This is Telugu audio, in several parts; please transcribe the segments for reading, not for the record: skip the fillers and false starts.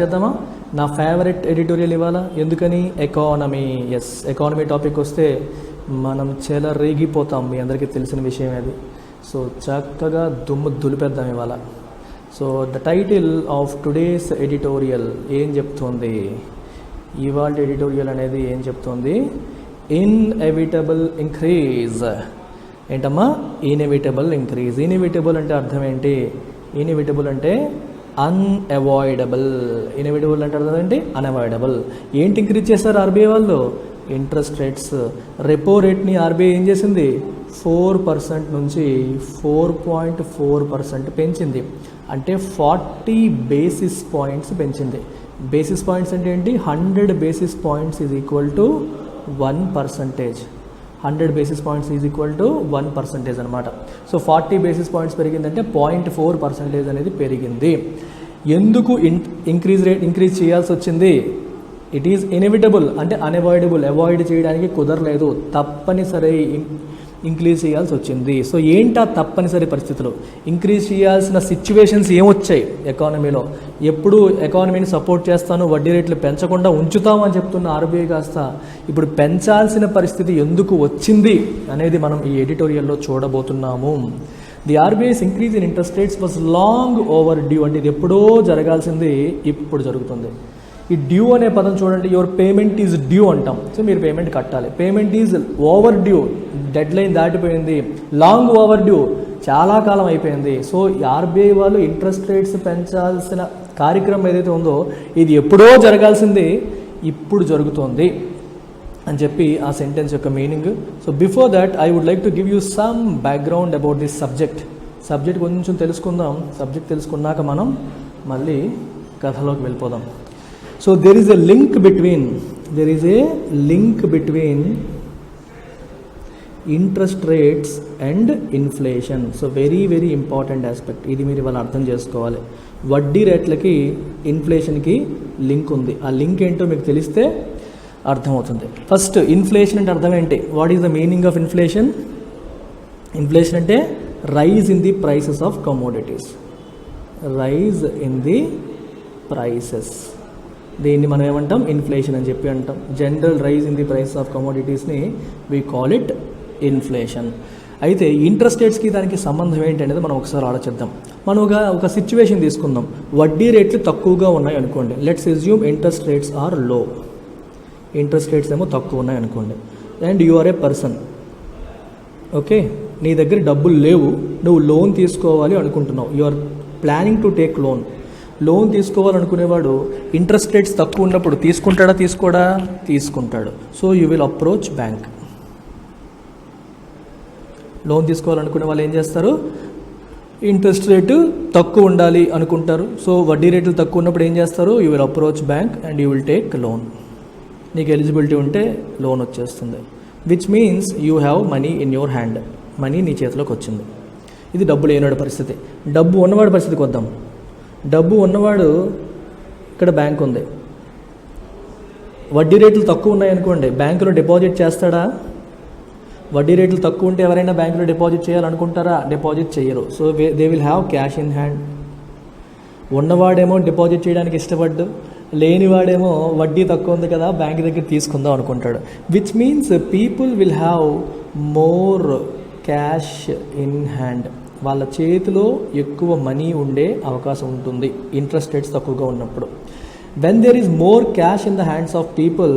చేద్దామా? నా ఫేవరెట్ ఎడిటోరియల్ ఇవాళ ఎందుకని ఎకానమీ. ఎస్, ఎకానమీ టాపిక్ వస్తే మనం చాలా రేగిపోతాం, మీ అందరికీ తెలిసిన విషయం అది. సో చక్కగా దుమ్ము దులిపేద్దాం ఇవాళ. So the title of today's editorial ఏం చెప్తుంది? ఇవాళ ఎడిటోరియల్ అనేది ఏం చెప్తుంది? Inevitable increase. ఏంటమ్మా? Inevitable increase. ఇన్ఎవిటబుల్ అంటే అర్థం ఏంటి? ఇన్ఎవిటబుల్ అంటే అన్అవాయిడబుల్. ఇన్ఎవిటబుల్ అంటే అర్థం ఏంటి? అన్అవాయిడబుల్. ఏంటి ఇంక్రీజ్ చేస్తారు ఆర్బీఐ వాళ్ళు? Interest rates. రెపో రేట్ని ఆర్బీఐ ఏం చేసింది? 4% నుంచి 4.4% పెంచింది. అంటే 40 బేసిస్ పాయింట్స్ పెంచింది. బేసిస్ పాయింట్స్ అంటే ఏంటి? 100 basis points is equal to 1%. 100 basis points is equal to 1% అనమాట. సో 40 బేసిస్ పాయింట్స్ పెరిగిందంటే 0.4% అనేది పెరిగింది. ఎందుకు ఇంక్రీజ్ చేయాల్సి వచ్చింది? ఇట్ ఈజ్ ఇన్ఎవిటబుల్ అంటే అన్అవాయిడబుల్. అవాయిడ్ చేయడానికి కుదరలేదు, తప్పనిసరి ఇంక్రీజ్ చేయాల్సి వచ్చింది. సో ఏంటా తప్పనిసరి పరిస్థితులు? ఇంక్రీజ్ చేయాల్సిన సిచ్యువేషన్స్ ఏమొచ్చాయి ఎకానమీలో? ఎప్పుడు ఎకానమీని సపోర్ట్ చేస్తాను, వడ్డీ రేట్లు పెంచకుండా ఉంచుతామని చెప్తున్న ఆర్బీఐ కాస్త ఇప్పుడు పెంచాల్సిన పరిస్థితి ఎందుకు వచ్చింది అనేది మనం ఈ ఎడిటోరియల్లో చూడబోతున్నాము. The RBI's increase in interest rates was long over due. అంటే ఇది ఎప్పుడో జరగాల్సింది ఇప్పుడు జరుగుతుంది. ఈ డ్యూ అనే పదం చూడండి. యువర్ పేమెంట్ ఈజ్ డ్యూ అంటాం. సో మీరు పేమెంట్ కట్టాలి. Payment is over due, dead line దాటిపోయింది. లాంగ్ ఓవర్ డ్యూ, చాలా కాలం అయిపోయింది. సో ఆర్బీఐ వాళ్ళు ఇంట్రెస్ట్ రేట్స్ పెంచాల్సిన కార్యక్రమం ఏదైతే ఉందో ఇది ఎప్పుడో జరగాల్సింది ఇప్పుడు జరుగుతోంది అని చెప్పి ఆ సెంటెన్స్ యొక్క meaning. So before that I would like to give you some background about this subject కొంచెం తెలుసుకుందాం. సబ్జెక్ట్ తెలుసుకున్నాక మనం మళ్ళీ కథలోకి వెళ్ళిపోదాం. So there is a link between interest rates and inflation. So very very important aspect. ఇది మీరు ఇవాళ అర్థం చేసుకోవాలి. వడ్డీ రేట్లకి ఇన్ఫ్లేషన్కి లింక్ ఉంది. ఆ లింక్ ఏంటో మీకు తెలిస్తే అర్థమవుతుంది. ఫస్ట్ ఇన్ఫ్లేషన్ అంటే అర్థం ఏంటి? What is the meaning of inflation? Inflation అంటే rise in the prices of commodities. Rise in the prices, దీన్ని మనం ఏమంటాం? ఇన్ఫ్లేషన్ అని చెప్పి అంటాం. General rise in the price of కమోడిటీస్ని వీ కాల్ ఇట్ ఇన్ఫ్లేషన్. అయితే ఇంట్రెస్ట్ రేట్స్కి దానికి సంబంధం ఏంటి అనేది మనం ఒకసారి ఆలోచిద్దాం. మనం ఒక సిచ్యువేషన్ తీసుకుందాం. వడ్డీ రేట్లు తక్కువగా ఉన్నాయి అనుకోండి. Let's assume interest rates are low. Interest rates ఏమో తక్కువ ఉన్నాయి అనుకోండి. And you are a person. Okay, నీ దగ్గర డబ్బులు లేవు, నువ్వు లోన్ తీసుకోవాలి అనుకుంటున్నావు. You are planning to take loan. Loan తీసుకోవాలనుకునేవాడు ఇంట్రెస్ట్ రేట్స్ తక్కువ ఉన్నప్పుడు తీసుకుంటాడు. So you will approach bank. లోన్ తీసుకోవాలనుకునే వాళ్ళు ఏం చేస్తారు? ఇంట్రెస్ట్ రేటు తక్కువ ఉండాలి అనుకుంటారు. సో వడ్డీ రేట్లు తక్కువ ఉన్నప్పుడు ఏం చేస్తారు? You will approach bank and you will take loan. నీకు ఎలిజిబిలిటీ ఉంటే లోన్ వచ్చేస్తుంది. Which means you have money in your hand. Money నీ చేతిలోకి వచ్చింది. ఇది డబ్బు లేనివాడి పరిస్థితి. డబ్బు ఉన్నవాడి పరిస్థితికి వద్దాం. డబ్బు ఉన్నవాడు, ఇక్కడ బ్యాంక్ ఉంది, వడ్డీ రేట్లు తక్కువ ఉన్నాయనుకోండి, బ్యాంకులో డిపాజిట్ చేస్తాడా? వడ్డీ రేట్లు తక్కువ ఉంటే ఎవరైనా బ్యాంకులో డిపాజిట్ చేయాలనుకుంటారా? డిపాజిట్ చేయరు. So they will have cash in hand. ఉన్నవాడేమో డిపాజిట్ చేయడానికి ఇష్టపడ్డు, లేనివాడేమో వడ్డీ తక్కువ ఉంది కదా బ్యాంక్ దగ్గర తీసుకుందాం అనుకుంటాడు. Which means people will have more cash in hand. వాళ్ళ చేతిలో ఎక్కువ మనీ ఉండే అవకాశం ఉంటుంది ఇంట్రెస్ట్ రేట్స్ తక్కువగా ఉన్నప్పుడు. When there is more cash in the hands of people,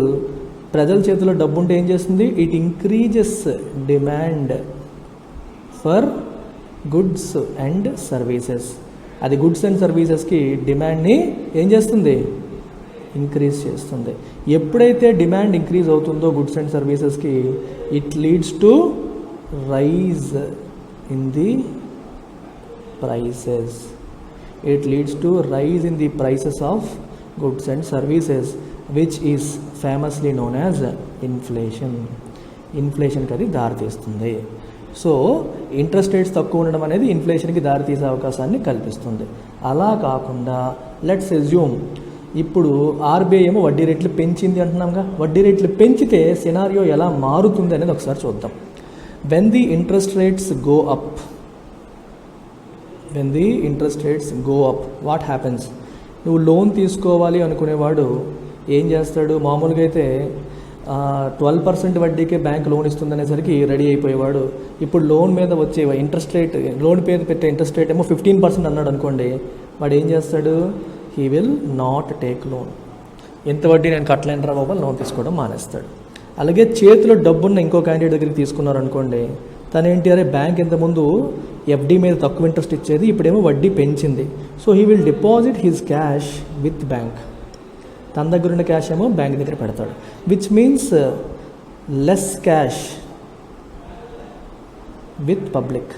ప్రజల చేతిలో డబ్బు ఉంటే ఏం చేస్తుంది? It increases demand for goods and services. అది గుడ్స్ అండ్ సర్వీసెస్కి డిమాండ్ని ఏం చేస్తుంది? ఇంక్రీజ్ చేస్తుంది. ఎప్పుడైతే డిమాండ్ ఇంక్రీజ్ అవుతుందో గుడ్స్ అండ్ సర్వీసెస్కి, it leads to rise in the prices. It leads to rise in the prices of goods and services, which is famously known as inflation. ఇన్ఫ్లేషన్కి అది దారితీస్తుంది. సో ఇంట్రెస్ట్ రేట్స్ తక్కువ ఉండడం అనేది ఇన్ఫ్లేషన్కి దారితీసే అవకాశాన్ని కల్పిస్తుంది. అలా కాకుండా లెట్స్ అస్యూమ్ ఇప్పుడు ఆర్బీఐ ఏమో వడ్డీ రేట్లు పెంచింది అంటున్నాంగా. వడ్డీ రేట్లు పెంచితే సినారియో ఎలా మారుతుంది అనేది ఒకసారి చూద్దాం. When the interest rates go up, what happens? నువ్వు లోన్ తీసుకోవాలి అనుకునేవాడు ఏం చేస్తాడు, మామూలుగా అయితే 12% వడ్డీకే బ్యాంక్ లోన్ ఇస్తుందనేసరికి రెడీ అయిపోయేవాడు. ఇప్పుడు లోన్ మీద వచ్చే ఇంట్రెస్ట్ రేట్, లోన్ మీద పెట్టే ఇంట్రెస్ట్ రేట్ ఏమో 15% అన్నాడు అనుకోండి, వాడు ఏం చేస్తాడు, he will not take loan. ఎంత వడ్డీ నేను కట్టలేనురా బాబా, లోన్ తీసుకోవడం మానేస్తాడు. అలాగే చేతిలో డబ్బున్న ఇంకో క్యాండిడేట్ దగ్గరికి తీసుకున్నారు అనుకోండి, తనేంటి, అరే బ్యాంక్ ఇంతకుముందు ఎఫ్డీ మీద తక్కువ ఇంట్రెస్ట్ ఇచ్చేది, ఇప్పుడేమో వడ్డీ పెంచింది, so he will deposit his cash with bank. తన దగ్గర ఉన్న క్యాష్ ఏమో బ్యాంక్ దగ్గర పెడతాడు, which means less cash with public.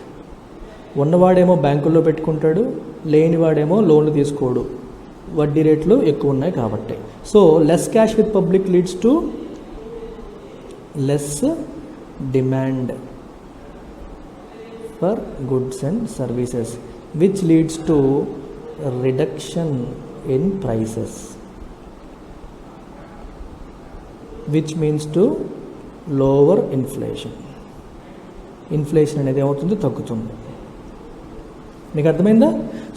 ఉన్నవాడేమో బ్యాంకుల్లో పెట్టుకుంటాడు, లేనివాడేమో లోన్లు తీసుకోడు, వడ్డీ రేట్లు ఎక్కువ ఉన్నాయి కాబట్టి. So less cash with public leads to less demand for goods and services, which leads to reduction in prices, which means to lower inflation. Inflation అనేది ఏమవుతుంది, తగ్గుతుంది. మీకు అర్థమైందా?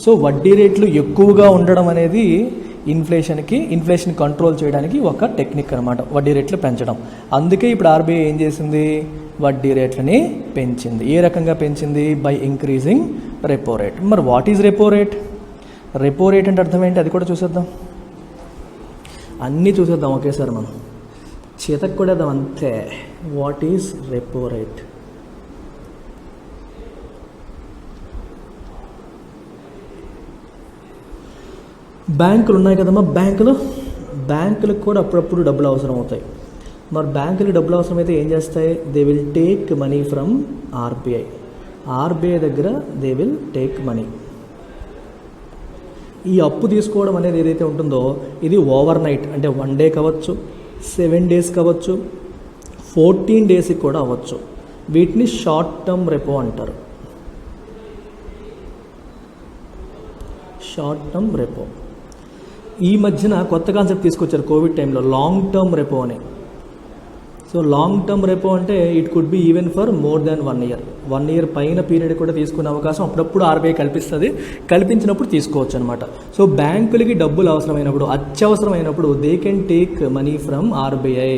సో వడ్డీ రేట్లు ఎక్కువగా ఉండడం అనేది ఇన్ఫ్లేషన్ కంట్రోల్ చేయడానికి ఒక టెక్నిక్ అనమాట, వడ్డీ రేట్లు పెంచడం. అందుకే ఇప్పుడు ఆర్బీఐ ఏం చేసింది, వడ్డీ రేట్లని పెంచింది. ఏ రకంగా పెంచింది, బై ఇంక్రీజింగ్ రెపో రేట్. మరి what is repo rate? Repo rate అంటే అర్థం ఏంటి, అది కూడా చూసేద్దాం. అన్నీ చూసేద్దాం ఒకేసారి, మనం చేతకు కూడా అంతే. What is repo rate? బ్యాంకులు ఉన్నాయి కదమ్మా, బ్యాంకులకు కూడా అప్పుడప్పుడు డబ్బులు అవసరం అవుతాయి. మరి బ్యాంకులకు డబ్బులు అవసరమైతే ఏం చేస్తాయి, they will take money from RBI దగ్గర దే విల్ టేక్ మనీ. ఈ అప్పు తీసుకోవడం అనేది ఏదైతే ఉంటుందో ఇది ఓవర్ నైట్, అంటే 1 డే కావచ్చు, 7 days కావచ్చు, 14 daysకి కూడా అవ్వచ్చు. వీటిని షార్ట్ టర్మ్ రెపో అంటారు. Short term repo. ఈ మధ్యన కొత్త కాన్సెప్ట్ తీసుకొచ్చారు కోవిడ్ టైంలో, లాంగ్ టర్మ్ రెపో అని. సో లాంగ్ టర్మ్ రెపో అంటే it could be even for more than 1 year. 1 year పైన పీరియడ్ కూడా తీసుకునే అవకాశం అప్పుడప్పుడు ఆర్బీఐ కల్పిస్తుంది. కల్పించినప్పుడు తీసుకోవచ్చు అనమాట. సో బ్యాంకులకి డబ్బులు అవసరమైనప్పుడు, అత్యవసరమైనప్పుడు they can take money from RBI.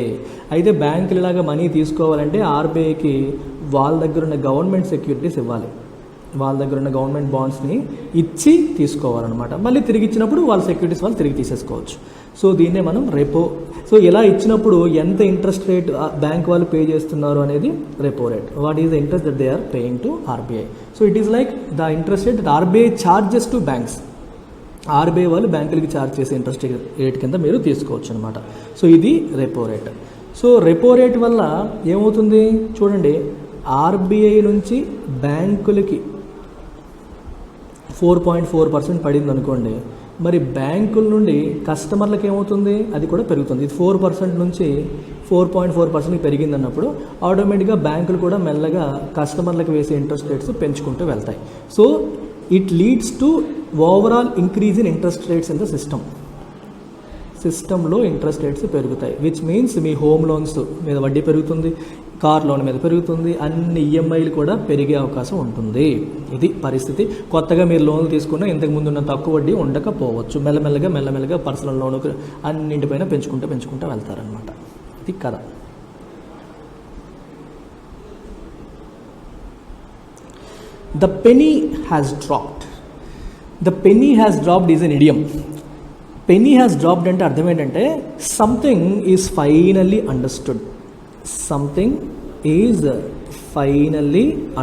అయితే బ్యాంకులు ఇలాగా మనీ తీసుకోవాలంటే ఆర్బీఐకి వాళ్ళ దగ్గర ఉన్న గవర్నమెంట్ సెక్యూరిటీస్ ఇవ్వాలి, వాళ్ళ దగ్గర ఉన్న గవర్నమెంట్ బాండ్స్ని ఇచ్చి తీసుకోవాలన్నమాట. మళ్ళీ తిరిగి ఇచ్చినప్పుడు వాళ్ళ సెక్యూరిటీస్ వాళ్ళు తిరిగి తీసేసుకోవచ్చు. సో దీన్నే మనం రెపో. సో ఎలా ఇచ్చినప్పుడు ఎంత ఇంట్రెస్ట్ రేట్ బ్యాంక్ వాళ్ళు పే చేస్తున్నారు అనేది repo rate. What is the interest that they are paying to RBI. So it is like the interest rate that RBI charges to banks. RBI వాళ్ళు బ్యాంకులకి ఛార్జ్ చేసే ఇంట్రెస్ట్ రేట్ కింద మీరు తీసుకోవచ్చు అనమాట. సో ఇది repo rate. So repo rate వల్ల ఏమవుతుంది చూడండి, ఆర్బీఐ నుంచి బ్యాంకులకి 4.4% పడింది అనుకోండి, మరి బ్యాంకుల నుండి కస్టమర్లకు ఏమవుతుంది, అది కూడా పెరుగుతుంది. ఇది 4% నుంచి 4.4% పెరిగింది అన్నప్పుడు ఆటోమేటిక్గా బ్యాంకులు కూడా మెల్లగా కస్టమర్లకు వేసే ఇంట్రెస్ట్ రేట్స్ పెంచుకుంటూ వెళ్తాయి. So it leads to overall increase in interest rates in the సిస్టంలో ఇంట్రెస్ట్ రేట్స్ పెరుగుతాయి. Which means me home loans మీద వడ్డీ పెరుగుతుంది, కార్ లోన్ మీద పెరుగుతుంది, అన్ని ఈఎంఐలు కూడా పెరిగే అవకాశం ఉంటుంది. ఇది పరిస్థితి. కొత్తగా మీరు లోన్లు తీసుకున్నా ఇంతకుముందు ఉన్న తక్కువ వడ్డీ ఉండకపోవచ్చు. మెల్లమెల్లగా పర్సనల్ లోన్ అన్నింటిపైన పెంచుకుంటూ వెళ్తారనమాట. ఇది కథ. The penny has dropped is an idiom. Penny has dropped అంటే అర్థం ఏంటంటే సంథింగ్ ఈజ్ ఫైనల్లీ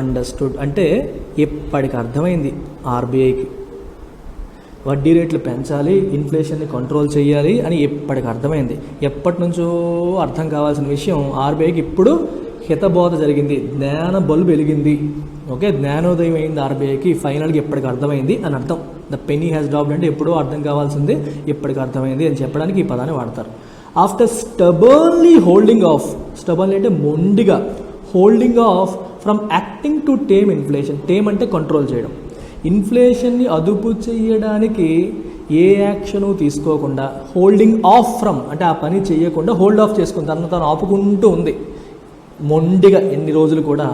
అండర్స్టూడ్. అంటే ఎప్పటికి అర్థమైంది ఆర్బీఐకి వడ్డీ రేట్లు పెంచాలి, ఇన్ఫ్లేషన్ని కంట్రోల్ చేయాలి అని ఎప్పటికి అర్థమైంది. ఎప్పటి నుంచో అర్థం కావాల్సిన విషయం ఆర్బీఐకి ఇప్పుడు హితబోధ జరిగింది, జ్ఞాన బల్బు వెలిగింది. ఓకే, జ్ఞానోదయం అయింది ఆర్బీఐకి, ఫైనల్గా ఎప్పటికి అర్థమైంది అని అర్థం. ద పెనీ హ్యాస్ డ్రాప్డ్ అంటే ఎప్పుడో అర్థం కావాల్సిందే ఎప్పటికి అర్థమైంది అని చెప్పడానికి ఈ పదాన్ని వాడతారు. ఆఫ్టర్ స్టబర్న్లీ హోల్డింగ్ ఆఫ్, స్టబర్న్లీ అంటే మొండిగా, holding of from acting to tame inflation. Tame అంటే కంట్రోల్ చేయడం. ఇన్ఫ్లేషన్ని అదుపు చేయడానికి ఏ యాక్షను తీసుకోకుండా, హోల్డింగ్ ఆఫ్ ఫ్రమ్ అంటే ఆ పని చేయకుండా హోల్డ్ ఆఫ్ చేసుకుని తను ఆపుకుంటూ ఉంది మొండిగా ఎన్ని రోజులు కూడా.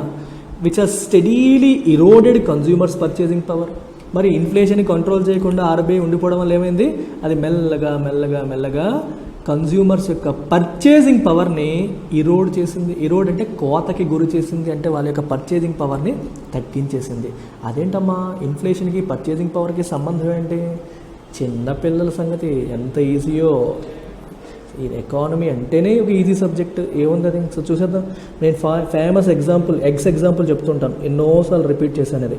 Which has steadily eroded consumers purchasing power. మరి ఇన్ఫ్లేషన్ కంట్రోల్ చేయకుండా ఆర్బీఐ ఉండిపోవడం వల్ల ఏమైంది, అది మెల్లగా మెల్లగా మెల్లగా కన్జ్యూమర్స్ యొక్క పర్చేసింగ్ పవర్ని ఇరోడ్ చేసింది. ఇరోడ్ అంటే కోతకి గురి చేసింది, అంటే వాళ్ళ యొక్క పర్చేసింగ్ పవర్ని తగ్గించేసింది. అదేంటమ్మా ఇన్ఫ్లేషన్కి పర్చేసింగ్ పవర్కి సంబంధం ఏంటి? చిన్నపిల్లల సంగతి ఎంత ఈజీయో. ఈ ఎకానమీ అంటేనే ఒక ఈజీ సబ్జెక్ట్, ఏముంది అది. సో చూసేద్దాం. నేను ఫేమస్ ఎగ్జాంపుల్ ఎగ్జాంపుల్ చెప్తుంటాను, ఎన్నోసార్లు రిపీట్ చేశాను.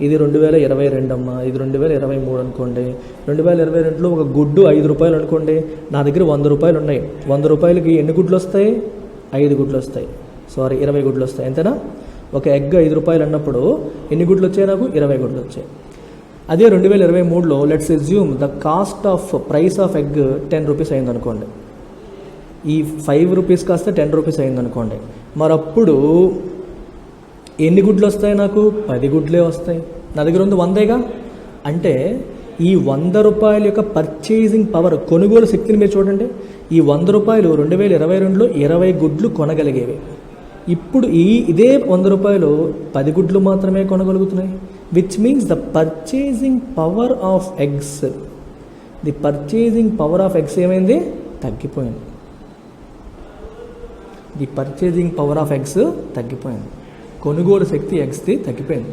ఇది 2022 అమ్మా, ఇది 2023 అనుకోండి. 2022లో ఒక గుడ్డు 5 రూపాయలు అనుకోండి, నా దగ్గర 100 రూపాయలు ఉన్నాయి. 100 రూపాయలకి ఎన్ని గుడ్లు వస్తాయి? 5 గుడ్లు వస్తాయి. 20 గుడ్లు వస్తాయి, అంతేనా? ఒక ఎగ్ 5 రూపాయలు అన్నప్పుడు ఎన్ని గుడ్లు వచ్చాయి? నాకు 20 గుడ్లు వచ్చాయి. అదే 2023లో let's assume the cost of price of egg 10 rupees అయింది అనుకోండి. ఈ 5 రూపీస్ కాస్త 10 రూపీస్ అయింది అనుకోండి. మరి అప్పుడు ఎన్ని గుడ్లు వస్తాయి? నాకు 10 గుడ్లే వస్తాయి. నా దగ్గర ఉంది 100గా. అంటే ఈ 100 రూపాయల యొక్క పర్చేసింగ్ పవర్, కొనుగోలు శక్తిని మీరు చూడండి. ఈ 100 రూపాయలు 2022లో 20 గుడ్లు కొనగలిగేవి. ఇప్పుడు ఇదే 100 రూపాయలు 10 గుడ్లు మాత్రమే కొనగలుగుతున్నాయి. Which means the purchasing power of eggs, the purchasing power of eggs ఏమైంది? తగ్గిపోయింది. The purchasing power of eggs తగ్గిపోయింది. కొనుగోలు శక్తి ఎగ్స్ది తగ్గిపోయింది.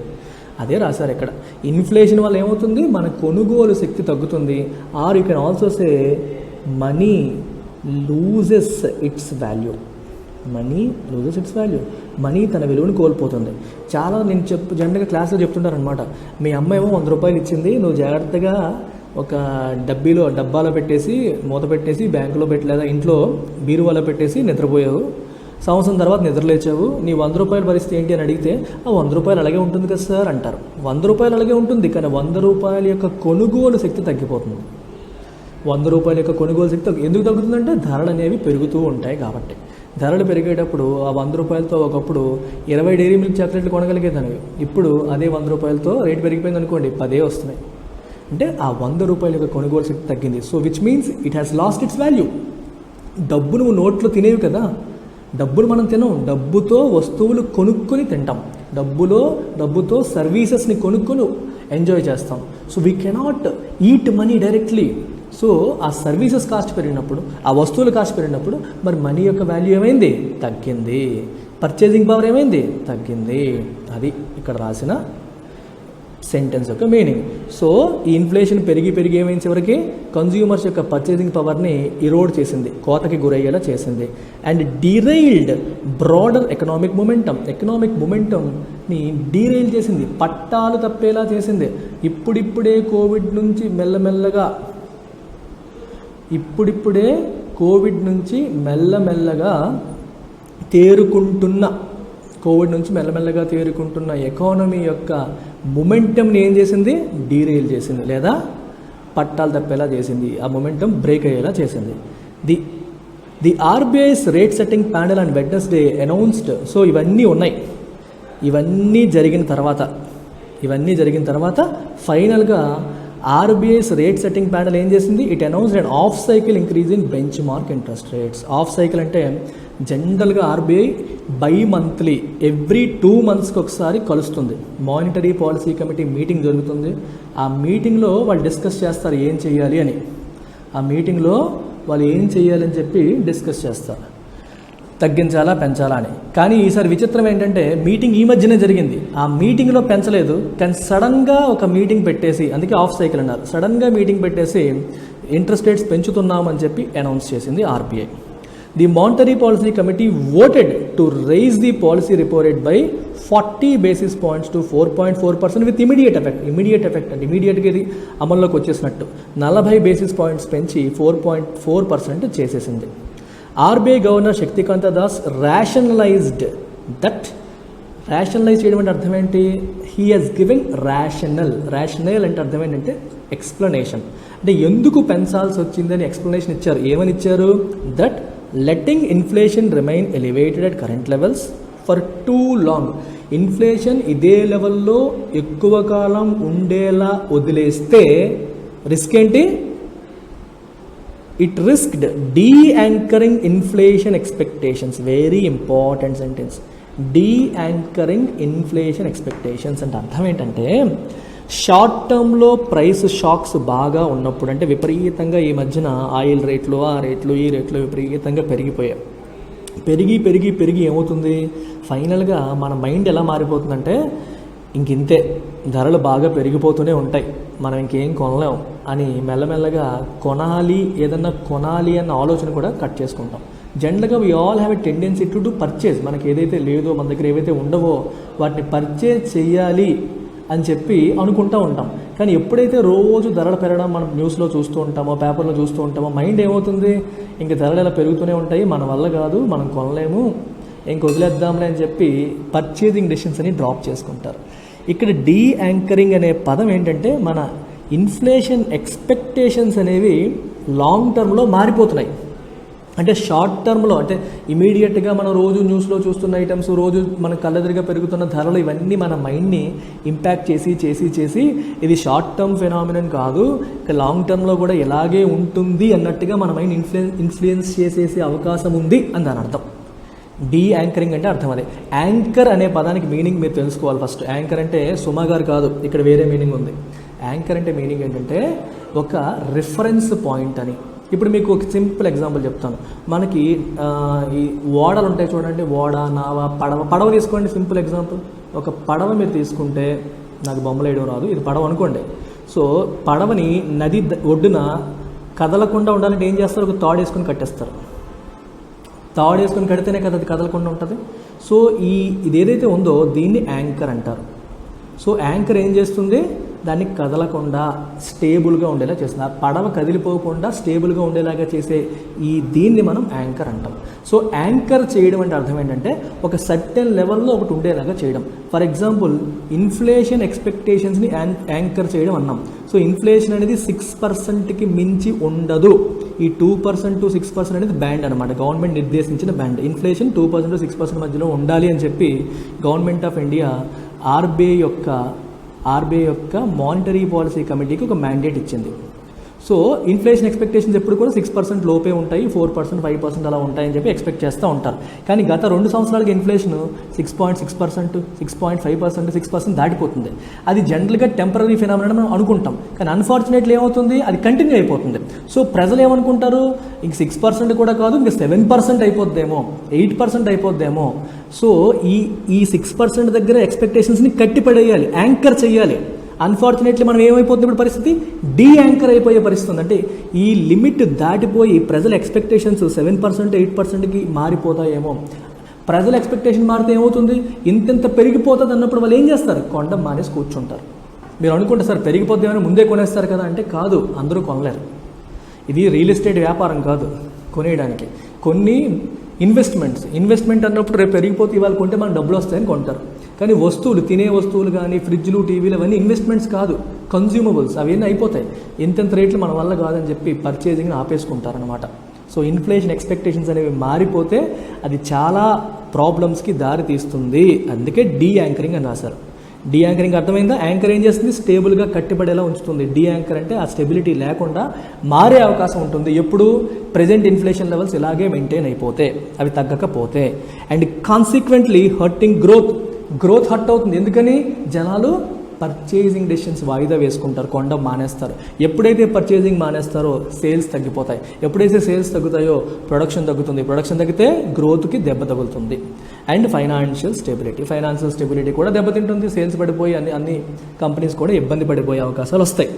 అదే రాశారు ఇక్కడ. ఇన్ఫ్లేషన్ వల్ల ఏమవుతుంది? మన కొనుగోలు శక్తి తగ్గుతుంది. Or you can also say money loses its value. Money loses its value. Money తన విలువను కోల్పోతుంది. చాలా నేను జనరల్గా క్లాస్లో చెప్తుంటారనమాట. మీ అమ్మ ఏమో 100 రూపాయలు ఇచ్చింది, నువ్వు జాగ్రత్తగా ఒక డబ్బాలో పెట్టేసి మూత పెట్టేసి బ్యాంకులో పెట్టి లేదా ఇంట్లో బీరువాలో పెట్టేసి నిద్రపోయావు. సంవత్సరం తర్వాత నిద్రలేచావు. నీ 100 రూపాయల పరిస్థితి ఏంటి అని అడిగితే, ఆ 100 రూపాయలు అలాగే ఉంటుంది కదా సార్ అంటారు. 100 రూపాయలు అలాగే ఉంటుంది, కానీ 100 రూపాయల యొక్క కొనుగోలు శక్తి తగ్గిపోతుంది. 100 రూపాయల యొక్క కొనుగోలు శక్తి ఎందుకు తగ్గుతుందంటే ధరలు అనేవి పెరుగుతూ ఉంటాయి కాబట్టి. ధరలు పెరిగేటప్పుడు ఆ 100 రూపాయలతో ఒకప్పుడు 20 డైరీ మిల్క్ చాక్లెట్లు కొనగలిగేదానివి. ఇప్పుడు అదే 100 రూపాయలతో రేటు పెరిగిపోయింది అనుకోండి, 10 వస్తున్నాయి. అంటే ఆ 100 రూపాయల యొక్క కొనుగోలు శక్తి తగ్గింది. So which means it has lost its value. డబ్బు నువ్వు నోట్లో తినేవి కదా, డబ్బులు మనం తినం. డబ్బుతో వస్తువులు కొనుక్కొని తింటాం. డబ్బుతో సర్వీసెస్ని కొనుక్కొని ఎంజాయ్ చేస్తాం. So we cannot eat money directly. So ఆ సర్వీసెస్ కాస్ట్ పెరిగినప్పుడు, ఆ వస్తువుల కాస్ట్ పెరిగినప్పుడు మరి మనీ యొక్క వాల్యూ ఏమైంది? తగ్గింది. పర్చేసింగ్ పవర్ ఏమైంది? తగ్గింది. అది ఇక్కడ రాసిన సెంటెన్స్ యొక్క మీనింగ్. సో ఈ ఇన్ఫ్లేషన్ పెరిగి ఏమైంది? చివరికి కన్జ్యూమర్స్ యొక్క పర్చేసింగ్ పవర్ని ఇరోడ్ చేసింది, కోతకి గురయ్యేలా చేసింది. అండ్ డీరైల్డ్ బ్రాడర్ ఎకనామిక్ మొమెంటంని డీరైల్ చేసింది, పట్టాలు తప్పేలా చేసింది. ఇప్పుడిప్పుడే కోవిడ్ నుంచి మెల్లమెల్లగా తేరుకుంటున్న ఎకానమీ యొక్క మొమెంటంని ఏం చేసింది? డీరైల్ చేసింది, లేదా పట్టాలు తప్పేలా చేసింది. ఆ మొమెంటం బ్రేక్ అయ్యేలా చేసింది. The RBI's rate setting panel and Wednesday announced. So ఇవన్నీ ఉన్నాయి. ఇవన్నీ జరిగిన తర్వాత ఫైనల్గా ఆర్బీఐస్ రేట్ సెట్టింగ్ ప్యానెల్ ఏం చేసింది? It announced and of cycle increase in bench mark interest rates. Of cycle అంటే జనరల్గా ఆర్బీఐ మంత్లీ ఎవ్రీ 2 monthsకి ఒకసారి కలుస్తుంది. మానిటరీ పాలసీ కమిటీ మీటింగ్ జరుగుతుంది. ఆ మీటింగ్లో వాళ్ళు డిస్కస్ చేస్తారు ఏం చేయాలి అని. చెప్పి డిస్కస్ చేస్తారు, తగ్గించాలా పెంచాలా అని. కానీ ఈసారి విచిత్రం ఏంటంటే మీటింగ్ ఈ మధ్యనే జరిగింది. ఆ మీటింగ్లో పెంచలేదు, కానీ సడన్గా ఒక మీటింగ్ పెట్టేసి, అందుకే ఆఫ్ సైకిల్ అన్నారు, సడన్గా మీటింగ్ పెట్టేసి ఇంట్రెస్ట్ రేట్స్ పెంచుతున్నామని చెప్పి అనౌన్స్ చేసింది RBI. The Monetary Policy Committee voted to raise the policy repo rate by 40 basis points to 4.4% with immediate effect. అంటే ఇమీడియట్గా ఇది అమల్లోకి వచ్చేసినట్టు 40 basis points పెంచి 4.4% చేసేసింది. RBI governor Shaktikanta Das rationalise చేయడం అంటే అర్థం ఏంటి? హీ హాజ్ గివెన్ రేషనల్ అంటే అర్థం ఏంటంటే ఎక్స్ప్లెనేషన్. అంటే ఎందుకు పెంచాల్సి వచ్చిందని ఎక్స్ప్లెనేషన్ ఇచ్చారు. ఏమని ఇచ్చారు? That letting inflation remain elevated at current levels for too long. Inflation ఇదే లెవెల్లో ఎక్కువ కాలం ఉండేలా వదిలేస్తే రిస్క్ ఏంటి? It risked deanchoring inflation expectations. Very important sentence. Deanchoring inflation expectations అంటే అర్థం ఏంటంటే షార్ట్ టర్మ్లో ప్రైస్ షాక్స్ బాగా ఉన్నప్పుడు, అంటే విపరీతంగా ఈ మధ్యన ఆయిల్ రేట్లు ఆ రేట్లు ఈ రేట్లు విపరీతంగా పెరిగిపోయాయి. పెరిగి పెరిగి పెరిగి ఏమవుతుంది, ఫైనల్గా మన మైండ్ ఎలా మారిపోతుందంటే ఇంతే ధరలు బాగా పెరిగిపోతూనే ఉంటాయి, మనం ఇంకేం కొనలేం అని మెల్లమెల్లగా ఏదన్నా కొనాలి అన్న ఆలోచన కూడా కట్ చేసుకుంటాం. జనరల్గా we all have a tendency to purchase. మనకి ఏదైతే లేదో, మన దగ్గర ఏవైతే ఉండవో వాటిని పర్చేజ్ చేయాలి అని చెప్పి అనుకుంటూ ఉంటాం. కానీ ఎప్పుడైతే రోజు ధరలు పెరగడం మనం న్యూస్లో చూస్తూ ఉంటామో, పేపర్లో చూస్తూ ఉంటామో, మైండ్ ఏమవుతుంది, ఇంక ధరలు ఎలా పెరుగుతూనే ఉంటాయి, మన వల్ల కాదు, మనం కొనలేము, ఇంక వదిలేద్దాంలే అని చెప్పి పర్చేజింగ్ డెసిషన్స్ అని డ్రాప్ చేసుకుంటారు. ఇక్కడ డీ యాంకరింగ్ అనే పదం ఏంటంటే మన ఇన్ఫ్లేషన్ ఎక్స్పెక్టేషన్స్ అనేవి లాంగ్ టర్మ్లో మారిపోతున్నాయి. అంటే షార్ట్ టర్మ్లో, అంటే ఇమీడియట్గా మనం రోజు న్యూస్లో చూస్తున్న ఐటమ్స్, రోజు మన కళ్ళెదురుగా పెరుగుతున్న ధరలు, ఇవన్నీ మన మైండ్ని ఇంపాక్ట్ చేసి ఇది షార్ట్ టర్మ్ ఫెనామినన్ కాదు, ఇక లాంగ్ టర్మ్లో కూడా ఇలాగే ఉంటుంది అన్నట్టుగా మన మైండ్ ఇన్ఫ్లుయెన్స్ చేసేసే అవకాశం ఉంది అని దాని అర్థం. డీ యాంకరింగ్ అంటే అర్థం అదే. యాంకర్ అనే పదానికి మీనింగ్ మీరు తెలుసుకోవాలి ఫస్ట్. యాంకర్ అంటే సుమా గారు కాదు, ఇక్కడ వేరే మీనింగ్ ఉంది. యాంకర్ అంటే మీనింగ్ ఏంటంటే ఒక రిఫరెన్స్ పాయింట్ అని. ఇప్పుడు మీకు ఒక సింపుల్ ఎగ్జాంపుల్ చెప్తాను. మనకి ఈ ఓడలు ఉంటాయి చూడండి, ఓడ, నావ, పడవ తీసుకోండి. సింపుల్ ఎగ్జాంపుల్, ఒక పడవ మీరు తీసుకుంటే, నాకు బొమ్మలు వేయడం రాదు, ఇది పడవ అనుకోండి. సో పడవని నది ఒడ్డున కదలకుండా ఉండాలంటే ఏం చేస్తారు, ఒక తాడు వేసుకొని కట్టేస్తారు. తాడు వేసుకొని కడితేనే కదా అది కదలకుండా ఉంటుంది. సో ఇది ఏదైతే ఉందో దీన్ని యాంకర్ అంటారు. సో యాంకర్ ఏం చేస్తుంది, దాన్ని కదలకుండా స్టేబుల్గా ఉండేలా చేస్తుంది. ఆ పడవ కదిలిపోకుండా స్టేబుల్గా ఉండేలాగా చేసే దీన్ని మనం యాంకర్ అంటాం. సో యాంకర్ చేయడం అంటే అర్థం ఏంటంటే ఒక సర్టెన్ లెవెల్లో ఒకటి ఉండేలాగా చేయడం. ఫర్ ఎగ్జాంపుల్ ఇన్ఫ్లేషన్ ఎక్స్పెక్టేషన్స్ని యాంకర్ చేయడం అన్నాం. సో ఇన్ఫ్లేషన్ అనేది 6%కి మించి ఉండదు. ఈ 2% to 6% అనేది బ్యాండ్ అనమాట, గవర్నమెంట్ నిర్దేశించిన బ్యాండ్. ఇన్ఫ్లేషన్ 2% to 6% మధ్యలో ఉండాలి అని చెప్పి గవర్నమెంట్ ఆఫ్ ఇండియా ఆర్బీఐ యొక్క మానిటరీ పాలసీ కమిటీకి ఒక మ్యాండేట్ ఇచ్చింది. సో ఇన్ఫ్లేషన్ ఎక్స్పెక్టేషన్స్ ఎప్పుడు కూడా 6% లోపే ఉంటాయి, 4%, 5% అలా ఉంటాయని చెప్పి ఎక్స్పెక్ట్ చేస్తూ ఉంటారు. కానీ గత 2 సంవత్సరాలకి ఇన్ఫ్లేషన్ 6.6%, 6.5%, 6% దాటిపోతుంది. అది జనరల్గా టెంపరీ ఫినామినా మనం అనుకుంటాం, కానీ అన్ఫార్చునేట్లీ ఏమవుతుంది, అది కంటిన్యూ అయిపోతుంది. సో ప్రజలు ఏమనుకుంటారు, ఇంక 6% కూడా కాదు, ఇంక 7% అయిపోద్దేమో, 8% అయిపోద్దేమో. సో ఈ 6% దగ్గర ఎక్స్పెక్టేషన్స్ని కట్టిపడేయాలి, యాంకర్ చేయాలి. అన్ఫార్చునేట్లీ మనం ఏమైపోతుంది ఇప్పుడు పరిస్థితి, డీ యాంకర్ అయిపోయే పరిస్థితి ఉంది. అంటే ఈ లిమిట్ దాటిపోయి ప్రజల ఎక్స్పెక్టేషన్స్ 7%, 8%కి మారిపోతాయేమో. ప్రజల ఎక్స్పెక్టేషన్ మారితే ఏమవుతుంది, ఇంత పెరిగిపోతుంది అన్నప్పుడు వాళ్ళు ఏం చేస్తారు, కొనడం మానేసి కూర్చుంటారు. మీరు అనుకుంటే సార్ పెరిగిపోద్దేమని ముందే కొనేస్తారు కదా అంటే కాదు, అందరూ కొనలేరు. ఇది రియల్ ఎస్టేట్ వ్యాపారం కాదు కొనేయడానికి. కొన్ని ఇన్వెస్ట్మెంట్ అన్నప్పుడు రేపు పెరిగిపోతే ఇవాళ కొంటే మనకు డబ్బులు వస్తాయని కొంటారు. కానీ వస్తువులు, తినే వస్తువులు కానీ ఫ్రిడ్జ్లు, టీవీలు అవన్నీ ఇన్వెస్ట్మెంట్స్ కాదు, కన్జ్యూమబుల్స్. అవన్నీ అయిపోతాయి, ఇంత రేట్లు మన వల్ల కాదని చెప్పి పర్చేజింగ్ని ఆపేసుకుంటారనమాట. సో ఇన్ఫ్లేషన్ ఎక్స్పెక్టేషన్స్ అనేవి మారిపోతే అది చాలా ప్రాబ్లమ్స్కి దారి తీస్తుంది. అందుకే డీ యాంకరింగ్ అని రాశారు. డీ యాంకరింగ్ అర్థమైందా? యాంకర్ ఏం చేస్తుంది, స్టేబుల్గా కట్టిపడేలా ఉంచుతుంది. డీ యాంకర్ అంటే ఆ స్టెబిలిటీ లేకుండా మారే అవకాశం ఉంటుంది. ఎప్పుడు ప్రెజెంట్ ఇన్ఫ్లేషన్ లెవెల్స్ ఇలాగే మెయింటైన్ అయిపోతే, అవి తగ్గకపోతే. And consequently hurting growth hurt అవుతుంది. ఎందుకని, జనాలు పర్చేజింగ్ డెసిషన్స్ వాయిదా వేసుకుంటారు, కొనడం మానేస్తారు. ఎప్పుడైతే పర్చేజింగ్ మానేస్తారో సేల్స్ తగ్గిపోతాయి. ఎప్పుడైతే సేల్స్ తగ్గుతాయో ప్రొడక్షన్ తగ్గుతుంది. ప్రొడక్షన్ తగ్గితే గ్రోత్కి దెబ్బ తగులుతుంది. అండ్ ఫైనాన్షియల్ స్టెబిలిటీ కూడా దెబ్బతింటుంది. సేల్స్ పడిపోయి అన్ని కంపెనీస్ కూడా ఇబ్బంది పడిపోయే అవకాశాలు వస్తాయి.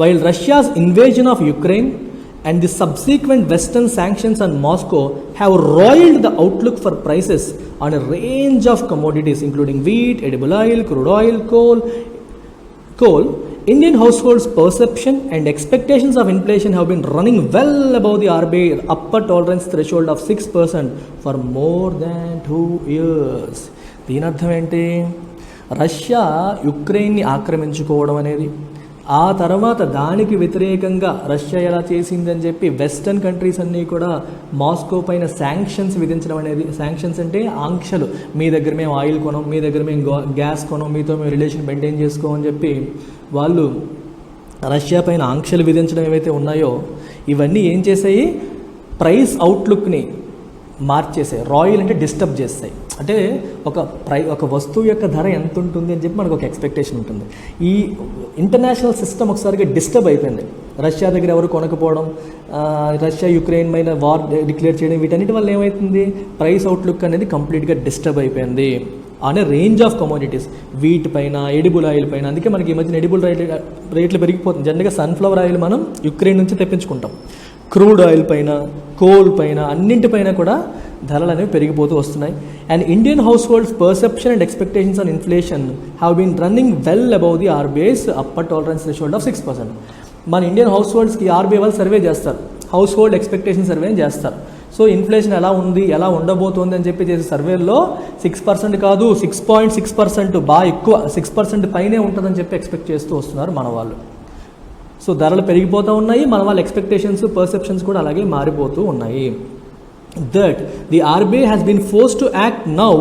While Russia's invasion of Ukraine and the subsequent Western sanctions on Moscow have roiled the outlook for prices on a range of commodities including wheat, edible oil, crude oil, coal. Indian households' perception and expectations of inflation have been running well above the RBI upper tolerance threshold of 6% for more than 2 years. దీని అర్థం ఏంటి, రష్యా యుక్రెయిన్ని ఆక్రమించుకోవడం అనేది, ఆ తర్వాత దానికి వ్యతిరేకంగా రష్యా ఎలా చేసిందని చెప్పి వెస్టర్న్ కంట్రీస్ అన్నీ కూడా మాస్కో పైన శాంక్షన్స్ విధించడం అనేది. శాంక్షన్స్ అంటే ఆంక్షలు. మీ దగ్గర మేము ఆయిల్ కొనం, మీ దగ్గర మేము గ్యాస్ కొనం, మీతో మేము రిలేషన్ మెయింటైన్ చేసుకోమని చెప్పి వాళ్ళు రష్యా పైన ఆంక్షలు విధించడం ఏవైతే ఉన్నాయో ఇవన్నీ ఏం చేసాయి, ప్రైస్ అవుట్లుక్ని మార్చేసాయి. రాయల్ అంటే డిస్టర్బ్ చేస్తాయి. అంటే ఒక వస్తువు యొక్క ధర ఎంత ఉంటుంది అని చెప్పి మనకు ఒక ఎక్స్పెక్టేషన్ ఉంటుంది. ఈ ఇంటర్నేషనల్ సిస్టమ్ ఒకసారిగా డిస్టర్బ్ అయిపోయింది. రష్యా దగ్గర ఎవరు కొనకపోవడం, రష్యా యుక్రెయిన్ పైన వార్ డిక్లేర్ చేయడం, వీటన్నిటి వల్ల ఏమవుతుంది, ప్రైస్ అవుట్లుక్ అనేది కంప్లీట్గా డిస్టర్బ్ అయిపోయింది అనే రేంజ్ ఆఫ్ కమోడిటీస్, వీట్ పైన, ఎడిబుల్ ఆయిల్ పైన. అందుకే మనకి ఈ మధ్యన ఎడిబుల్ రేట్లు పెరిగిపోతుంది. జనరల్గా సన్ఫ్లవర్ ఆయిల్ మనం యుక్రెయిన్ నుంచి తెప్పించుకుంటాం. క్రూడ్ ఆయిల్ పైన, కోల్ పైన, అన్నింటిపైన కూడా ధరలు అనేవి పెరిగిపోతూ వస్తున్నాయి. And Indian households perception and expectations on inflation have been running well above the RBI's upper tolerance threshold of 6%. మన ఇండియన్ హౌస్ హోల్డ్స్కి ఆర్బీఐ వాళ్ళు సర్వే చేస్తారు, హౌస్ హోల్డ్ ఎక్స్పెక్టేషన్ సర్వే చేస్తారు. సో ఇన్ఫ్లేషన్ ఎలా ఉంది, ఎలా ఉండబోతోంది అని చెప్పి చేసే సర్వేల్లో 6% కాదు, 6.6%, బాగా ఎక్కువ 6% పైనే ఉంటుందని చెప్పి ఎక్స్పెక్ట్ చేస్తూ వస్తున్నారు మన వాళ్ళు. సో ధరలు పెరిగిపోతూ ఉన్నాయి, మన వాళ్ళ ఎక్స్పెక్టేషన్స్, పర్సెప్షన్స్ కూడా అలాగే మారిపోతూ ఉన్నాయి. That the RBI has been forced to act now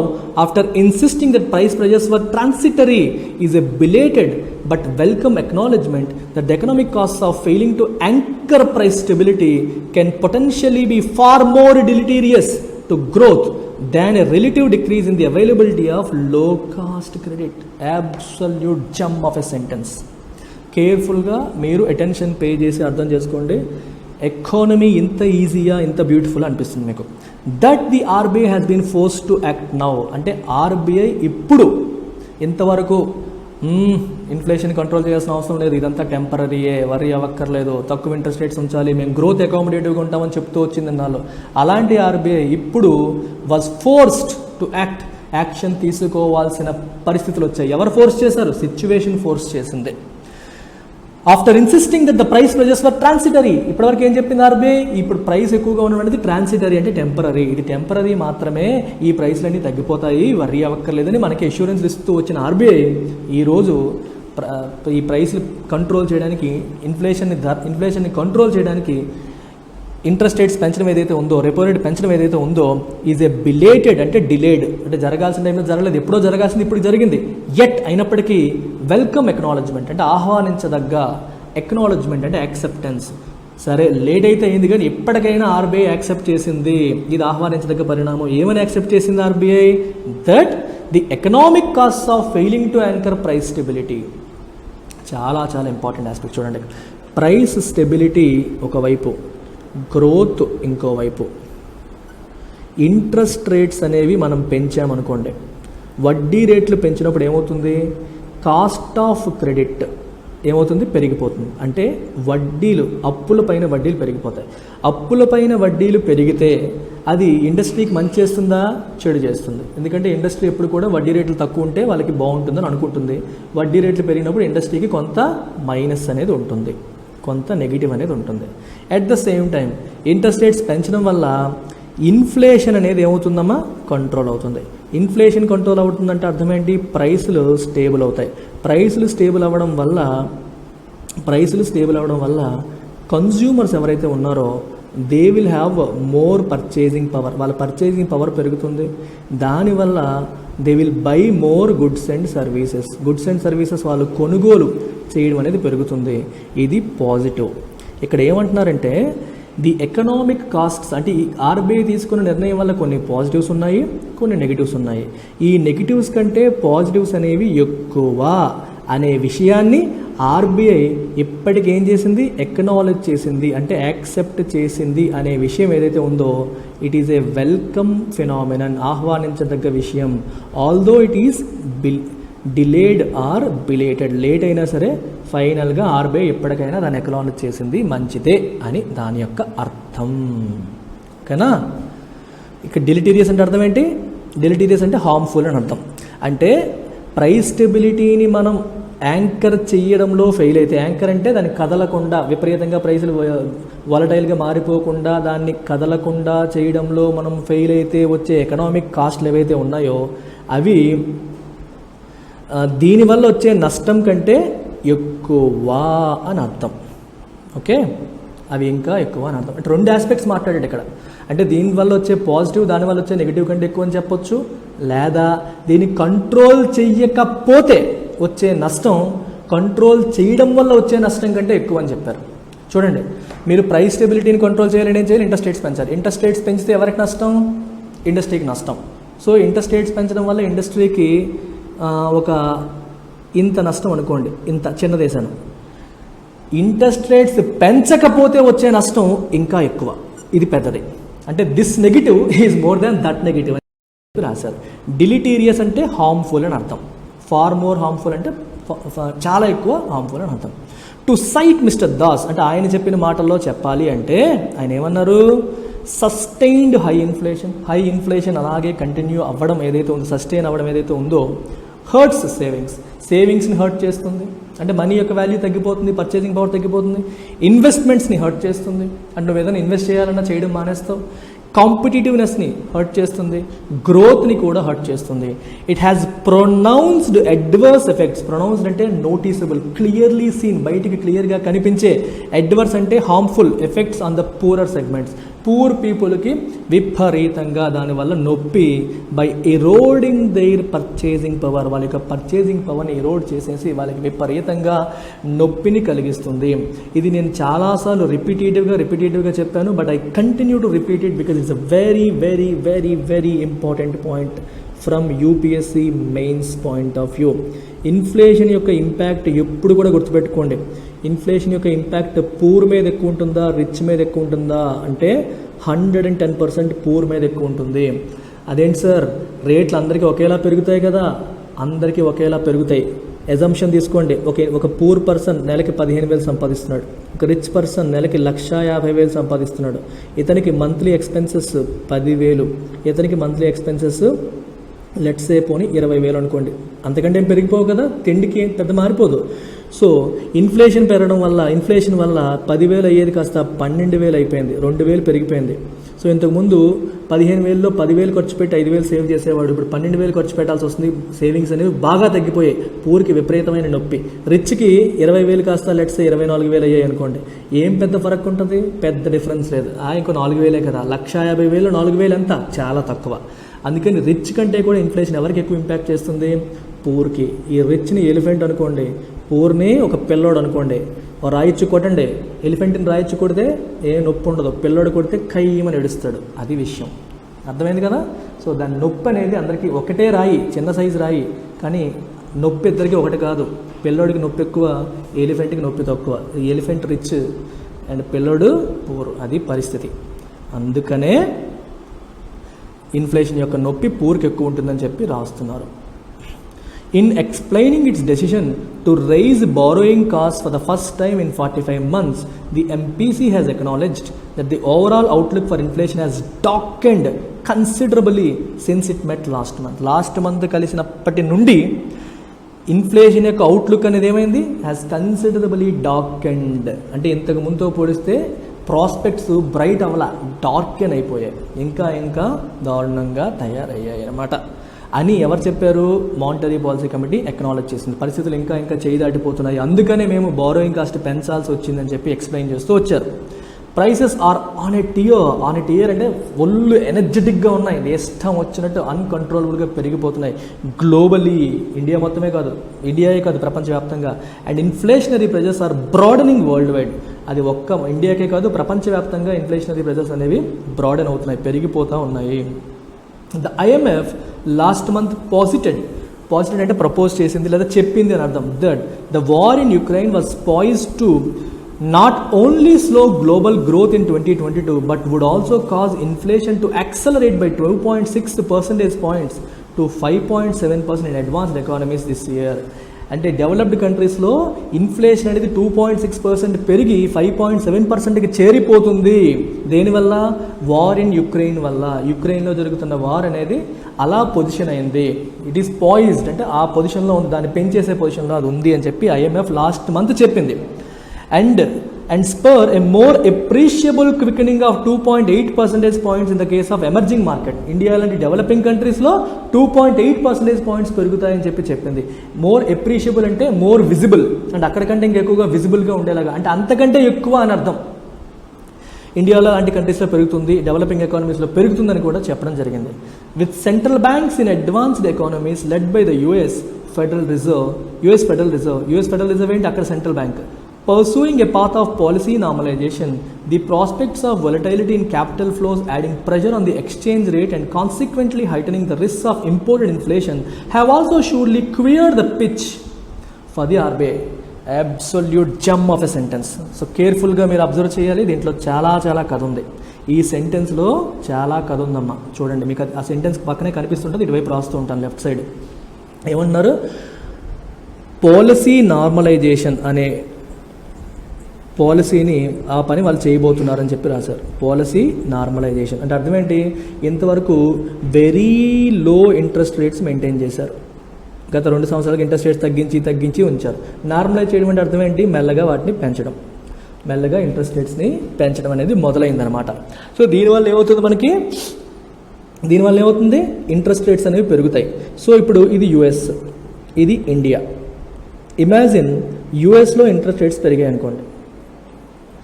after insisting that price pressures were transitory is a belated but welcome acknowledgement that the economic costs of failing to anchor price stability can potentially be far more deleterious to growth than a relative decrease in the availability of low cost credit. Absolute gem of a sentence. కేర్ఫుల్గా మీరు అటెన్షన్ పే చేసి అర్థం చేసుకోండి. ఎకానమీ ఇంత ఈజీగా, ఇంత బ్యూటిఫుల్ అనిపిస్తుంది మీకు. That the RBI has been force to act now, అంటే ఆర్బీఐ ఇప్పుడు ఇంతవరకు ఇన్ఫ్లేషన్ కంట్రోల్ చేయాల్సిన అవసరం లేదు, ఇదంతా టెంపరీయే, వరీ అవ్వక్కర్లేదు, తక్కువ ఇంట్రెస్ట్ రేట్స్ ఉంచాలి, మేము గ్రోత్ అకామిడేటివ్గా ఉంటామని చెప్తూ వచ్చింది నాలో. అలాంటి ఆర్బీఐ ఇప్పుడు వాజ్ ఫోర్స్డ్ టు యాక్షన్ తీసుకోవాల్సిన పరిస్థితులు వచ్చాయి. ఎవరు ఫోర్స్ చేశారు? సిచ్యువేషన్ ఫోర్స్ చేసింది. After insisting that the price pressures were transitory, ఇప్పటివరకు ఏం చెప్పింది ఆర్బీఐ? ఇప్పుడు ప్రైస్ ఎక్కువగా ఉండడం అనేది ట్రాన్సిటరీ, అంటే టెంపరీ, ఇది టెంపరీ మాత్రమే, ఈ ప్రైస్లన్నీ తగ్గిపోతాయి, వర్రీ అవ్వక్కర్లేదని మనకి అష్యూరెన్స్ ఇస్తూ వచ్చిన ఆర్బీఐ ఈరోజు ఈ ప్రైస్లు కంట్రోల్ చేయడానికి, ఇన్ఫ్లేషన్ని కంట్రోల్ చేయడానికి ఇంట్రెస్ట్ రేట్స్ పెంచడం ఏదైతే ఉందో, రెపో రేట్ పెంచడం ఏదైతే ఉందో, ఈజ్ ఏ బిలేటెడ్, అంటే డిలేడ్, అంటే జరగాల్సిన టైంలో జరగలేదు, ఎప్పుడో జరగాల్సింది ఇప్పుడు జరిగింది. ఎట్ అయినప్పటికీ వెల్కమ్ ఎక్నాలజ్మెంట్, అంటే ఆహ్వానించదగ్గ, ఎక్నాలజ్మెంట్ అంటే యాక్సెప్టెన్స్. సరే లేట్ అయితే అయింది కానీ ఎప్పటికైనా ఆర్బీఐ యాక్సెప్ట్ చేసింది, ఇది ఆహ్వానించదగ్గ పరిణామం. ఏమని యాక్సెప్ట్ చేసింది RBI? That the economic cost of failing to anchor price stability. చాలా చాలా ఇంపార్టెంట్ ఆస్పెక్ట్ చూడండి. ప్రైస్ స్టెబిలిటీ ఒకవైపు, గ్రోత్ ఇంకోవైపు. ఇంట్రెస్ట్ రేట్స్ అనేవి మనం పెంచామనుకోండి, వడ్డీ రేట్లు పెంచినప్పుడు ఏమవుతుంది? కాస్ట్ ఆఫ్ క్రెడిట్ ఏమవుతుంది? పెరిగిపోతుంది. అంటే వడ్డీలు, అప్పులపైన వడ్డీలు పెరిగిపోతాయి. అప్పులపైన వడ్డీలు పెరిగితే అది ఇండస్ట్రీకి మంచి చేస్తుందా? చెడు చేస్తుంది. ఎందుకంటే ఇండస్ట్రీ ఎప్పుడు కూడా వడ్డీ రేట్లు తక్కువ ఉంటే వాళ్ళకి బాగుంటుందని అనుకుంటుంది. వడ్డీ రేట్లు పెరిగినప్పుడు ఇండస్ట్రీకి కొంత మైనస్ అనేది ఉంటుంది, కొంత నెగిటివ్ అనేది ఉంటుంది. At the same time interest rates పెంచడం వల్ల ఇన్ఫ్లేషన్ అనేది ఏమవుతుందమ్మా? కంట్రోల్ అవుతుంది. ఇన్ఫ్లేషన్ కంట్రోల్ అవుతుందంటే అర్థం ఏంటి? ప్రైసులు స్టేబుల్ అవుతాయి. ప్రైసులు స్టేబుల్ అవ్వడం వల్ల కన్జ్యూమర్స్ ఎవరైతే ఉన్నారో they will have more purchasing power, వాళ్ళ పర్చేసింగ్ పవర్ పెరుగుతుంది. దానివల్ల they will buy more goods and services వాళ్ళు కొనుగోలు చేయడం అనేది పెరుగుతుంది. ఇది పాజిటివ్. ఇక్కడ ఏమంటున్నారంటే ది ఎకనామిక్ కాస్ట్స్, అంటే ఈ ఆర్బీఐ తీసుకున్న నిర్ణయం వల్ల కొన్ని పాజిటివ్స్ ఉన్నాయి, కొన్ని నెగిటివ్స్ ఉన్నాయి. ఈ నెగిటివ్స్ కంటే పాజిటివ్స్ అనేవి ఎక్కువ అనే విషయాన్ని ఆర్బీఐ ఇప్పటికి ఏం చేసింది? ఎక్నాలెడ్జ్ చేసింది, అంటే యాక్సెప్ట్ చేసింది అనే విషయం ఏదైతే ఉందో, it is a welcome phenomenon, ఆహ్వానించదగ్గ విషయం. Although it is delayed or belated, late అయినా సరే ఫైనల్గా ఆర్బీఐ ఎప్పటికైనా దాన్ని ఎక్నాలెడ్జ్ చేసింది, మంచిదే అని దాని యొక్క అర్థం. ఓకేనా? ఇక డిలిటీరియస్ అంటే అర్థం ఏంటి? డిలిటీరియస్ అంటే హార్మ్ఫుల్ అని అర్థం. అంటే ప్రైస్ స్టెబిలిటీని మనం యాంకర్ చేయడంలో ఫెయిల్ అయితే, యాంకర్ అంటే దాన్ని కదలకుండా, విపరీతంగా ప్రైసులు వాలటైల్గా మారిపోకుండా దాన్ని కదలకుండా చేయడంలో మనం ఫెయిల్ అయితే వచ్చే ఎకనామిక్ కాస్ట్లు ఏవైతే ఉన్నాయో అవి దీనివల్ల వచ్చే నష్టం కంటే ఎక్కువ అని అర్థం. ఓకే, అవి ఇంకా ఎక్కువ అని అర్థం. అంటే రెండు ఆస్పెక్ట్స్ మాట్లాడాడు ఇక్కడ. అంటే దీనివల్ల వచ్చే పాజిటివ్ దానివల్ల వచ్చే నెగిటివ్ కంటే ఎక్కువ అని చెప్పొచ్చు, లేదా దీన్ని కంట్రోల్ చెయ్యకపోతే వచ్చే నష్టం కంట్రోల్ చేయడం వల్ల వచ్చే నష్టం కంటే ఎక్కువ అని చెప్పారు. చూడండి, మీరు ప్రైస్ స్టెబిలిటీని కంట్రోల్ చేయాలని ఏం చేయాలి? ఇంట్రెస్ట్ రేట్స్ పెంచాలి. ఇంట్రెస్ట్ రేట్స్ పెంచితే ఎవరికి నష్టం? ఇండస్ట్రీకి నష్టం. సో ఇంట్రెస్ట్ రేట్స్ పెంచడం వల్ల ఇండస్ట్రీకి ఒక ఇంత నష్టం అనుకోండి, ఇంత చిన్నదేశాను. ఇంట్రెస్ట్ రేట్స్ పెంచకపోతే వచ్చే నష్టం ఇంకా ఎక్కువ, ఇది పెద్దది. అంటే this negative is more than that negative అని రాశారు. డిలిటీరియస్ అంటే హార్మ్ఫుల్ అని అర్థం, ఫార్ మోర్ హార్మ్ఫుల్ అంటే చాలా ఎక్కువ హార్మ్ఫుల్ అని అర్థం. టు సైట్ మిస్టర్ దాస్ అంటే ఆయన చెప్పిన మాటల్లో చెప్పాలి అంటే ఆయన ఏమన్నారు, సస్టైన్డ్ హై ఇన్ఫ్లేషన్ అలాగే కంటిన్యూ అవ్వడం ఏదైతే ఉందో, సస్టైన్ అవ్వడం ఏదైతే ఉందో హర్ట్స్ సేవింగ్స్ని హర్ట్ చేస్తుంది. అంటే మనీ యొక్క వాల్యూ తగ్గిపోతుంది, పర్చేసింగ్ పవర్ తగ్గిపోతుంది. ఇన్వెస్ట్మెంట్స్ని హర్ట్ చేస్తుంది, అంటే నువ్వు ఏదైనా ఇన్వెస్ట్ చేయాలన్నా చేయడం మానేస్తావు. కాంపిటేటివ్నెస్ని హర్ట్ చేస్తుంది, గ్రోత్ని కూడా హర్ట్ చేస్తుంది. It has pronounced adverse effects. Pronounced అంటే నోటీసబుల్, క్లియర్లీ సీన్, బయటికి క్లియర్గా కనిపించే. అడ్వర్స్ అంటే harmful effects on the poorer segments. Poor పీపుల్కి విపరీతంగా దానివల్ల నొప్పి, బై ఎరోడింగ్ దెయిర్ పర్చేసింగ్ పవర్. వాళ్ళ యొక్క పర్చేసింగ్ పవర్ని ఎరోడ్ చేసేసి వాళ్ళకి విపరీతంగా నొప్పిని కలిగిస్తుంది. ఇది నేను చాలాసార్లు రిపీటేటివ్గా చెప్పాను, but I continue to repeat it because it's a very very very very important point from UPSC mains point of view. Inflation యొక్క ఇంపాక్ట్ ఎప్పుడు కూడా గుర్తుపెట్టుకోండి. ఇన్ఫ్లేషన్ యొక్క ఇంపాక్ట్ పూర్ మీద ఎక్కువ ఉంటుందా, రిచ్ మీద ఎక్కువ ఉంటుందా అంటే 110% పూర్ మీద ఎక్కువ ఉంటుంది. అదేంటి సార్, రేట్లు అందరికీ ఒకేలా పెరుగుతాయి కదా? అందరికీ ఒకేలా పెరుగుతాయి. ఎజంప్షన్ తీసుకోండి, ఒక పూర్ పర్సన్ నెలకి 15,000 సంపాదిస్తున్నాడు, ఒక రిచ్ పర్సన్ నెలకి 1,50,000 సంపాదిస్తున్నాడు. ఇతనికి మంత్లీ ఎక్స్పెన్సెస్ 10,000, ఇతనికి మంత్లీ ఎక్స్పెన్సెస్ లెట్స్ సే పోనీ 20,000 అనుకోండి. అంతకంటే ఏం పెరిగిపోవు కదా, తిండికి పెద్ద మారిపోదు. సో ఇన్ఫ్లేషన్ వల్ల 10,000 అయ్యేది కాస్త 12,000 అయిపోయింది, 2,000 పెరిగిపోయింది. సో ఇంతకుముందు 15,000లో 10,000 ఖర్చు పెట్టి 5,000 సేవ్ చేసేవాడు, ఇప్పుడు 12,000 ఖర్చు పెట్టాల్సి వస్తుంది. సేవింగ్స్ అనేవి బాగా తగ్గిపోయాయి, పూర్కి విపరీతమైన నొప్పి. రిచ్కి 20,000 కాస్త లెట్స్ 24,000 అయ్యాయి అనుకోండి. ఏం పెద్ద ఫరక్ ఉంటుంది, పెద్ద డిఫరెన్స్ లేదు. ఇంకో 4,000 కదా, 1,50,000 4,000 అంతా చాలా తక్కువ. అందుకని రిచ్ కంటే కూడా ఇన్ఫ్లేషన్ ఎవరికి ఎక్కువ ఇంపాక్ట్ చేస్తుంది, పూర్కి. ఈ రిచ్ని ఎలిఫెంట్ అనుకోండి, పూర్ని ఒక పిల్లోడు అనుకోండి. రాయిచ్చు కొట్టండి, ఎలిఫెంట్ని రాయిచ్చు కొడితే ఏ నొప్పి ఉండదు, పిల్లోడు కొడితే కయ్యమని ఏడుస్తాడు. అది విషయం, అర్థమైంది కదా? సో దాని నొప్పి అనేది అందరికీ ఒకటే రాయి, చిన్న సైజు రాయి, కానీ నొప్పి ఇద్దరికి ఒకటి కాదు. పిల్లోడికి నొప్పి ఎక్కువ, ఎలిఫెంట్కి నొప్పి తక్కువ. ఎలిఫెంట్ రిచ్ అండ్ పిల్లోడు పూర్, అది పరిస్థితి. అందుకనే ఇన్ఫ్లేషన్ యొక్క నొప్పి పూర్కి ఎక్కువ ఉంటుందని చెప్పి రాస్తున్నారు. In explaining its decision to raise borrowing costs for the first time in 45 months, the MPC has acknowledged that the overall outlook for inflation has darkened considerably since it met last month. Last month కలిసినప్పటి నుండి ఇన్ఫ్లేషన్ యొక్క అవుట్లుక్ అనేది ఏమైంది, హ్యాస్ కన్సిడరబుల్లీ డార్కెండ్. అంటే ఇంతకు ముందుతో పోలిస్తే ప్రాస్పెక్ట్స్ బ్రైట్ అవ్వాల, డార్కెన్ అయిపోయాయి, ఇంకా దారుణంగా తయారయ్యాయి అన్నమాట అని ఎవరు చెప్పారు, మానిటరీ పాలసీ కమిటీ అక్నాలెడ్జ్ చేసింది. పరిస్థితులు ఇంకా చేయి దాటిపోతున్నాయి, అందుకనే మేము బారోయింగ్ కాస్ట్ పెంచాల్సి వచ్చిందని చెప్పి ఎక్స్ప్లెయిన్ చేస్తూ వచ్చారు. Prices are on a tear అంటే ఒళ్ళు ఎనర్జెటిక్గా ఉన్నాయి, ఇష్టం వచ్చినట్టు అన్కంట్రోలబుల్గా పెరిగిపోతున్నాయి గ్లోబలీ. ఇండియాయే కాదు ప్రపంచవ్యాప్తంగా. And inflationary pressures are broadening worldwide. అది ఒక్క ఇండియాకే కాదు, ప్రపంచవ్యాప్తంగా ఇన్ఫ్లేషనరీ ప్రెజర్స్ అనేవి బ్రాడన్ అవుతున్నాయి, పెరిగిపోతూ ఉన్నాయి. The IMF last month posited అంటే ప్రపోజ్ చేసింది లేదా చెప్పింది అని అర్థం, that the war in Ukraine was poised to not only slow global growth in 2022 but would also cause inflation to accelerate by 12.6 percentage points to 5.7% in advanced economies this year. అంటే డెవలప్డ్ కంట్రీస్లో ఇన్ఫ్లేషన్ అనేది 2.6% పెరిగి 5.7%కి చేరిపోతుంది. దేనివల్ల, వార్ ఇన్ యుక్రెయిన్ వల్ల. యుక్రెయిన్లో జరుగుతున్న వార్ అనేది అలా పొజిషన్ అయింది. ఇట్ ఈస్ పాయిజ్డ్ అంటే ఆ పొజిషన్లో ఉంది, దాన్ని పెంచేసే పొజిషన్లో అది ఉంది అని చెప్పి IMF లాస్ట్ మంత్ చెప్పింది. and spur a more appreciable quickening of 2.8 percentage points in the case of emerging market. India లాంటి డెవలపింగ్ కంట్రీస్లో 2.8 percentage points పెరుగుతాయని చెప్పింది. మోర్ అప్రిషియబుల్ అంటే మోర్ విజిబుల్, అంటే అక్కడికంటే ఇంకెక్కువగా విజిబుల్గా ఉండేలాగా, అంటే అంతకంటే ఎక్కువ అని అర్థం. ఇండియాలో లాంటి కంట్రీస్లో పెరుగుతుంది, డెవలపింగ్ ఎకానమీస్లో పెరుగుతుందని కూడా చెప్పడం జరిగింది. With central banks in advanced economies led by the US federal reserve ఏంటి, అక్కడ central bank Pursuing a path of policy normalization, the prospects of volatility in capital flows adding pressure on the exchange rate and consequently heightening the risks of imported inflation have also surely cleared the pitch for the RBI. Absolute Jammu of a sentence. So కేర్ఫుల్గా మీరు అబ్జర్వ్ చేయాలి, దీంట్లో చాలా కథ ఉంది. ఈ సెంటెన్స్లో చాలా కథ ఉందమ్మా. చూడండి, మీకు ఆ సెంటెన్స్ పక్కనే కనిపిస్తుంటుంది, ఇటువైపు రాస్తూ ఉంటాను లెఫ్ట్ సైడ్. ఏమన్నారు? పాలసీ నార్మలైజేషన్ అనే పాలసీని ఆ పని వాళ్ళు చేయబోతున్నారని చెప్పి రాశారు. పాలసీ నార్మలైజేషన్ అంటే అర్థం ఏంటి? ఇంతవరకు very low interest rates maintain చేశారు. గత 2 సంవత్సరాలకు ఇంట్రెస్ట్ రేట్స్ తగ్గించి ఉంచారు. నార్మలైజ్ చేయడం అంటే అర్థం ఏంటి? మెల్లగా వాటిని పెంచడం, మెల్లగా ఇంట్రెస్ట్ రేట్స్ని పెంచడం అనేది మొదలైందనమాట. సో దీనివల్ల ఏమవుతుంది? ఇంట్రెస్ట్ రేట్స్ అనేవి పెరుగుతాయి. సో ఇప్పుడు ఇది యుఎస్, ఇది ఇండియా. ఇమాజిన్ యుఎస్లో ఇంట్రెస్ట్ రేట్స్ పెరిగాయి అనుకోండి.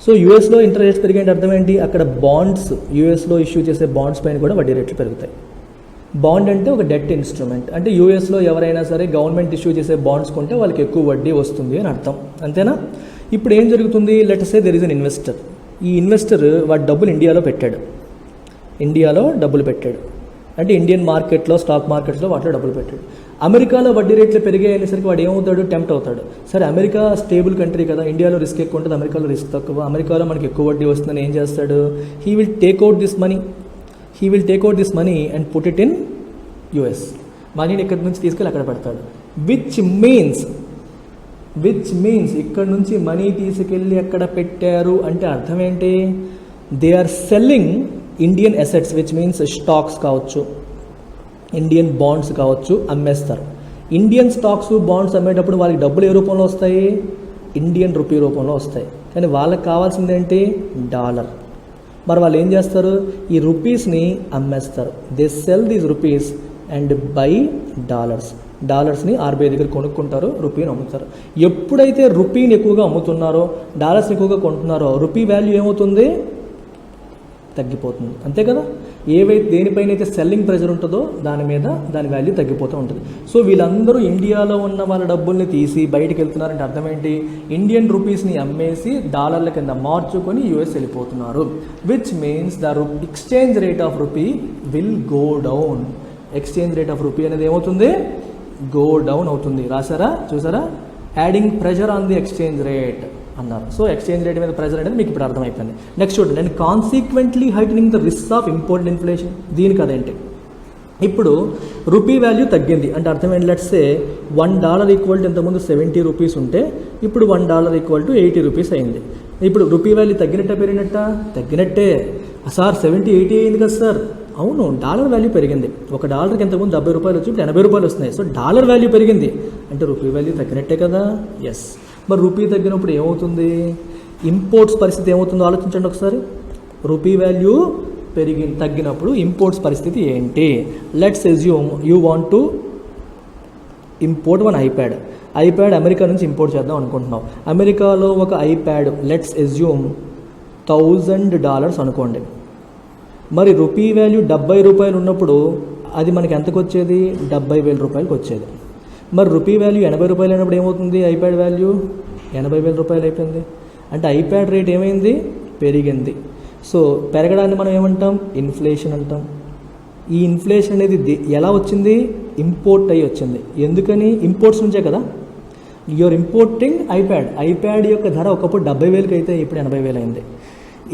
సో యూఎస్లో ఇంట్రెస్ట్ రేట్స్ పెరిగాయంటే అర్థం ఏంటి? అక్కడ బాండ్స్, యూఎస్లో ఇష్యూ చేసే బాండ్స్ పైన కూడా వడ్డీ రేట్లు పెరుగుతాయి. బాండ్ అంటే ఒక డెట్ ఇన్స్ట్రుమెంట్, అంటే యూఎస్లో ఎవరైనా సరే గవర్నమెంట్ ఇష్యూ చేసే బాండ్స్ కొంటే వాళ్ళకి ఎక్కువ వడ్డీ వస్తుంది అని అర్థం, అంతేనా? ఇప్పుడు ఏం జరుగుతుంది? Let say there is an investor. ఈ ఇన్వెస్టర్ వాడి డబ్బులు ఇండియాలో పెట్టాడు అంటే ఇండియన్ మార్కెట్లో, స్టాక్ మార్కెట్స్లో వాటిలో డబ్బులు పెట్టాడు. అమెరికాలో వడ్డీ రేట్లు పెరిగాయి అనేసరికి వాడు ఏమవుతాడు? టెంప్ట్ అవుతాడు. సరే, అమెరికా స్టేబుల్ కంట్రీ కదా, ఇండియాలో రిస్క్ ఎక్కువ ఉంటుంది, అమెరికాలో రిస్క్ తక్కువ, అమెరికాలో మనకి ఎక్కువ వడ్డీ వస్తుందని ఏం చేస్తాడు? He will take out this money and put it in US. మనీని ఇక్కడి నుంచి తీసుకెళ్ళి అక్కడ పెడతాడు. విచ్ మీన్స్ ఇక్కడ నుంచి మనీ తీసుకెళ్ళి అక్కడ పెట్టారు అంటే అర్థం ఏంటి? They are selling Indian assets, which means stocks కావచ్చు, ఇండియన్ బాండ్స్ కావచ్చు, అమ్మేస్తారు. ఇండియన్ స్టాక్స్, బాండ్స్ అమ్మేటప్పుడు వాళ్ళకి డబ్బులు ఏ రూపంలో వస్తాయి? ఇండియన్ రూపీ రూపంలో వస్తాయి. కానీ వాళ్ళకి కావాల్సిందేంటి? డాలర్. మరి వాళ్ళు ఏం చేస్తారు? ఈ రూపీస్ని అమ్మేస్తారు. They sell these rupees and buy డాలర్స్ని ఆర్బీఐ దగ్గర కొనుక్కుంటారు, రూపీని అమ్ముతారు. ఎప్పుడైతే రూపీని ఎక్కువగా అమ్ముతున్నారో, డాలర్స్ని ఎక్కువగా కొంటున్నారో, రూపీ వాల్యూ ఏమవుతుంది? తగ్గిపోతుంది, అంతే కదా? దేనిపైన అయితే సెల్లింగ్ ప్రెజర్ ఉంటుందో దాని వాల్యూ తగ్గిపోతూ ఉంటుంది. సో వీళ్ళందరూ ఇండియాలో ఉన్న వాళ్ళ డబ్బుల్ని తీసి బయటికి వెళ్తున్నారంటే అర్థం ఏంటి? ఇండియన్ రూపీస్ని అమ్మేసి డాలర్ల కింద మార్చుకొని యూఎస్ వెళ్ళిపోతున్నారు. Which means the exchange rate of rupee will go down. Exchange rate of rupee అనేది ఏమవుతుంది? గో డౌన్ అవుతుంది. రాసారా? చూసారా? Adding pressure on the exchange rate అన్నారు. సో ఎక్స్చేంజ్ రేట్ మీద ప్రెజర్ అనేది మీకు ఇప్పుడు అర్థమైపోయింది. నెక్స్ట్ చూడండి, and consequently heightening the risk of imported inflation. దీనికి అదేంటి? ఇప్పుడు రూపీ వాల్యూ తగ్గింది అంటే అర్థం ఏంటి? లెట్స్ సే $1 ఈక్వల్ టు ఇంతకుముందు 70 రూపీస్ ఉంటే ఇప్పుడు $1 ఈక్వల్ టు 80 రూపీస్ అయింది. ఇప్పుడు రూపీ వాల్యూ తగ్గినట్టే. సార్ 70, 80 అయింది కదా సార్? అవును, డాలర్ వాల్యూ పెరిగింది. ఒక డాలర్కి ఇంతకుముందు $70 వచ్చి ఇప్పుడు $80 వస్తున్నాయి. సో డాలర్ వాల్యూ పెరిగింది అంటే రూపీ వాల్యూ తగ్గినట్టే కదా? ఎస్. మరి రూపీ తగ్గినప్పుడు ఏమవుతుంది? ఇంపోర్ట్స్ పరిస్థితి ఏమవుతుందో ఆలోచించండి ఒకసారి. రూపీ వాల్యూ తగ్గినప్పుడు ఇంపోర్ట్స్ పరిస్థితి ఏంటి? Let's assume you want to import one iPad America నుంచి ఇంపోర్ట్ చేద్దాం అనుకుంటున్నాం. అమెరికాలో ఒక ఐప్యాడ్ లెట్స్ అస్యూమ్ $1,000 అనుకోండి. మరి రూపీ వాల్యూ $70 ఉన్నప్పుడు అది మనకి ఎంతకు వచ్చేది? 70,000 రూపాయలకి వచ్చేది. మరి రూపీ వాల్యూ $80 అయినప్పుడు ఏమవుతుంది? ఐప్యాడ్ వాల్యూ 80,000 రూపాయలు అయిపోయింది. అంటే ఐప్యాడ్ రేట్ ఏమైంది? పెరిగింది. సో పెరగడాన్ని మనం ఏమంటాం? ఇన్ఫ్లేషన్ అంటాం. ఈ ఇన్ఫ్లేషన్ అనేది ఎలా వచ్చింది? ఇంపోర్ట్ అయ్యి వచ్చింది. ఎందుకని? ఇంపోర్ట్స్ నుంచే కదా. యూఆర్ ఇంపోర్టింగ్ ఐప్యాడ్ యొక్క ధర ఒకప్పుడు 70,000కి అయితే ఇప్పుడు 80,000 అయింది.